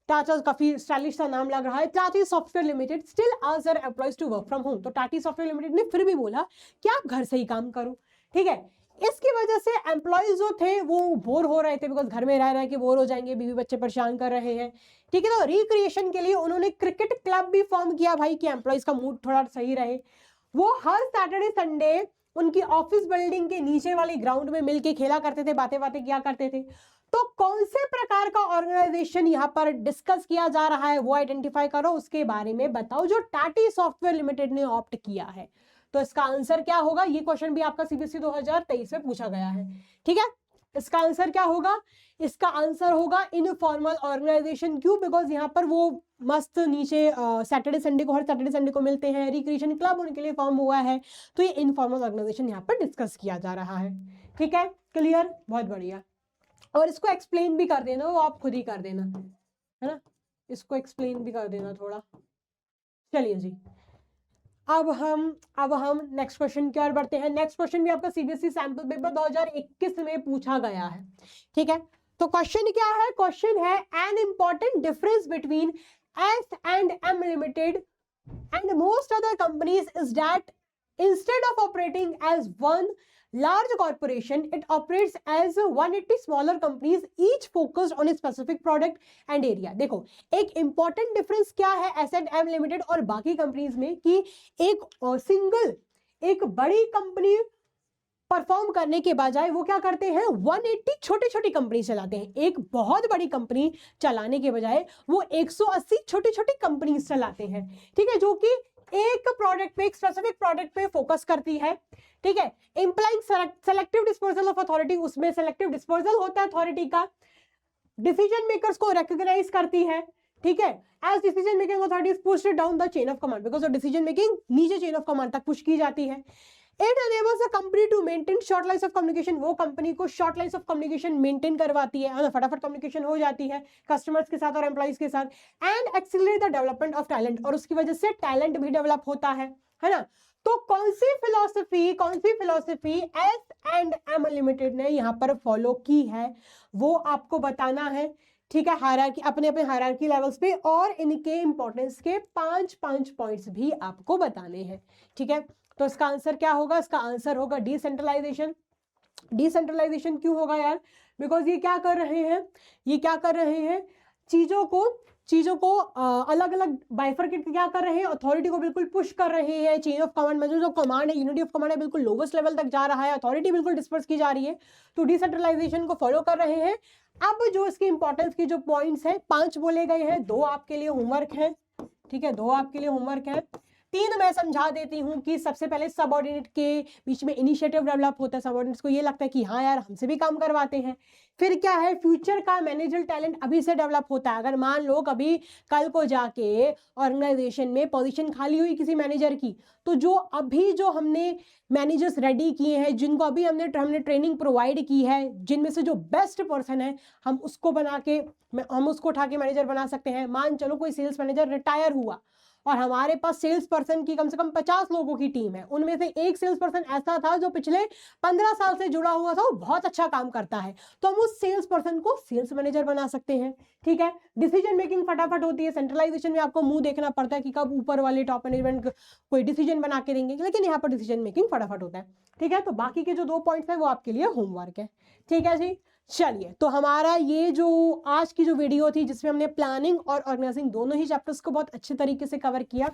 टाटा, काफी स्टाइलिश सा नाम लग रहा है, Tata software limited still asked their employees to work from home. तो टाटा सॉफ्टवेयर लिमिटेड ने फिर भी बोला कि आप घर से ही काम करो, ठीक है। इसकी वजह से एम्प्लॉइज जो थे वो बोर हो रहे थे, बिकॉज घर में रह रहे के बोर हो जाएंगे, बीवी बच्चे परेशान कर रहे हैं, ठीक है। तो रिक्रिएशन के लिए उन्होंने क्रिकेट क्लब भी फॉर्म किया भाई, कि एम्प्लॉइज का मूड थोड़ा सही रहे। वो हर सैटरडे संडे उनकी ऑफिस बिल्डिंग के नीचे वाली ग्राउंड में मिलके खेला करते थे, बातें बातें किया करते थे। तो कौन से प्रकार का ऑर्गेनाइजेशन यहाँ पर डिस्कस किया जा रहा है वो आइडेंटिफाई करो, उसके बारे में बताओ, जो टाटा सॉफ्टवेयर लिमिटेड ने ऑप्ट किया है। तो इसका आंसर क्या होगा, ये क्वेश्चन भी आपका सीबीएसई 2023 में पूछा गया है, ठीक है। इसका आंसर क्या होगा, इसका आंसर होगा इनफॉर्मल ऑर्गेनाइजेशन। क्यों? बिकॉज यहाँ पर वो मस्त नीचे सैटरडे संडे को, हर सैटरडे संडे को मिलते हैं, रिक्रिएशन क्लब उनके लिए फॉर्म हुआ है, तो ये इनफॉर्मल ऑर्गेनाइजेशन यहाँ पर डिस्कस किया जा रहा है, ठीक है। क्लियर, बहुत बढ़िया। और इसको एक्सप्लेन भी कर देना, वो आप खुद ही कर देना, है ना, इसको एक्सप्लेन भी कर देना थोड़ा। चलिए जी, अब हम नेक्स्ट क्वेश्चन की ओर बढ़ते हैं। नेक्स्ट क्वेश्चन भी आपका सीबीएसई सैंपल पेपर 2021 में पूछा गया है, ठीक है। तो क्वेश्चन क्या है, क्वेश्चन है an important difference between S&M limited and most other companies is that instead of operating as one large corporation, it operates as 180 smaller companies, each focused on a specific product and area. देखो, एक important difference क्या है S&M limited और बाकी companies में, कि एक single, एक बड़ी कंपनी परफॉर्म करने के बजाय वो क्या करते हैं, 180 छोटी छोटी कंपनी चलाते हैं। एक बहुत बड़ी कंपनी चलाने के बजाय वो 180 छोटी छोटी कंपनी चलाते हैं, ठीक है, जो कि एक प्रोडक्ट पे, एक स्पेसिफिक प्रोडक्ट पे फोकस करती है, ठीक है। इंप्लाइंग सेलेक्टिव डिस्पोजल ऑफ अथॉरिटी, उसमें सेलेक्टिव डिस्पोजल होता है अथॉरिटी का, डिसीजन मेकर्स को रिकॉग्नाइज करती है, ठीक है। As decision making authority is pushed down the chain of command, because decision making नीचे चेन ऑफ कमांड तक पुश की जाती है। It enables a company to maintain short lines of communication, वो कंपनी को short lines of communication maintain करवाती है, फटाफट कम्युनिकेशन हो जाती है कस्टमर्स के साथ और एम्प्लॉइज के साथ, and accelerate the development of talent, और उसकी वजह से टैलेंट भी डेवलप होता है ना। तो कौन सी फिलॉसफी S&M लिमिटेड ने यहाँ पर फॉलो की है वो आपको बताना है, ठीक है। हायरार्की, अपने अपने हायरार्की लेवल्स पे, और इनके इंपॉर्टेंस के 5 पॉइंट्स भी आपको बताने हैं, ठीक है। तो इसका आंसर क्या होगा, इसका आंसर होगा डिसेंट्रलाइजेशन। डिसेंट्रलाइजेशन क्यों होगा यार, बिकॉज ये क्या कर रहे हैं, चीजों को अलग अलग बाइफरकेट क्या कर रहे हैं, अथॉरिटी को बिल्कुल पुश कर रहे हैं, चेन ऑफ कमांड में जो कमांड है, यूनिटी ऑफ कमांड है, बिल्कुल लोवेस्ट लेवल तक जा रहा है, अथॉरिटी बिल्कुल डिस्पर्स की जा रही है, तो डिसेंट्रलाइजेशन को फॉलो कर रहे हैं। अब जो इसके इंपॉर्टेंस के जो पॉइंट्स हैं 5 बोले गए हैं, 2 आपके लिए होमवर्क है, ठीक है, 2 आपके लिए होमवर्क है। 3 मैं समझा देती हूँ कि सबसे पहले सबऑर्डिनेट के बीच में इनिशिएटिव डेवलप होता है, सबऑर्डिनेट्स को ये लगता है कि हाँ यार हमसे भी काम करवाते हैं। फिर क्या है, फ्यूचर का मैनेजर टैलेंट अभी से डेवलप होता है। अगर मान लो कभी कल को जाके ऑर्गेनाइजेशन में पोजीशन खाली हुई किसी मैनेजर की, तो जो हमने मैनेजर्स रेडी किए हैं, जिनको अभी हमने ट्रेनिंग प्रोवाइड की है, जिनमें से जो बेस्ट पर्सन है हम उसको उठा के मैनेजर बना सकते हैं। मान चलो कोई सेल्स मैनेजर रिटायर हुआ और हमारे पास सेल्स पर्सन की कम से कम 50 लोगों की टीम है, उनमें से एक सेल्स पर्सन ऐसा था जो पिछले 15 साल से जुड़ा हुआ था, वो बहुत अच्छा काम करता है, तो हम उस सेल्स पर्सन को सेल्स मैनेजर बना सकते हैं, ठीक है। डिसीजन मेकिंग फटाफट होती है। सेंट्रलाइजेशन में आपको मुंह देखना पड़ता है कि कब ऊपर वाले टॉप मैनेजमेंट कोई डिसीजन बना के देंगे, लेकिन यहाँ पर डिसीजन मेकिंग फटाफट होता है, ठीक है। तो बाकी के जो 2 पॉइंट्स है वो आपके लिए होमवर्क है, ठीक है जी। चलिए, तो हमारा ये जो आज की जो वीडियो थी, जिसमें हमने प्लानिंग और ऑर्गेनाइजिंग दोनों ही चैप्टर्स को बहुत अच्छे तरीके से कवर किया।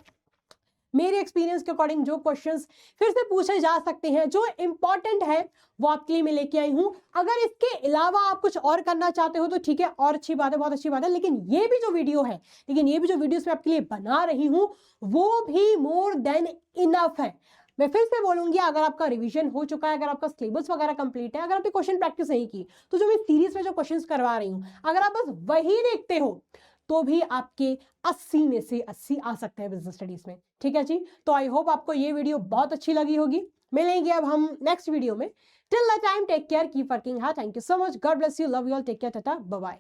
मेरे एक्सपीरियंस के अकॉर्डिंग जो क्वेश्चंस फिर से पूछे जा सकते हैं, जो इंपॉर्टेंट है, वो आपके लिए मैं लेके आई हूं। अगर इसके अलावा आप कुछ और करना चाहते हो तो ठीक है, और अच्छी बात है, बहुत अच्छी बात है, लेकिन ये भी जो वीडियोस मैं आपके लिए बना रही हूं वो भी मोर देन इनफ है। मैं फिर से बोलूंगी, अगर आपका रिवीजन हो चुका है, अगर आपका सिलेबस वगैरह कंप्लीट है, अगर आपने क्वेश्चन प्रैक्टिस नहीं की, तो जो मैं सीरीज में जो क्वेश्चंस करवा रही हूं, अगर आप बस वही देखते हो तो भी आपके 80 में से 80 आ सकते हैं बिजनेस स्टडीज में। ठीक है जी, तो आई होप आपको ये वीडियो बहुत अच्छी लगी होगी। मिलेंगे अब हम नेक्स्ट वीडियो में। Till the time take care, keep working hard. Thank you so much, God bless you, love you all, take care, tata, bye bye.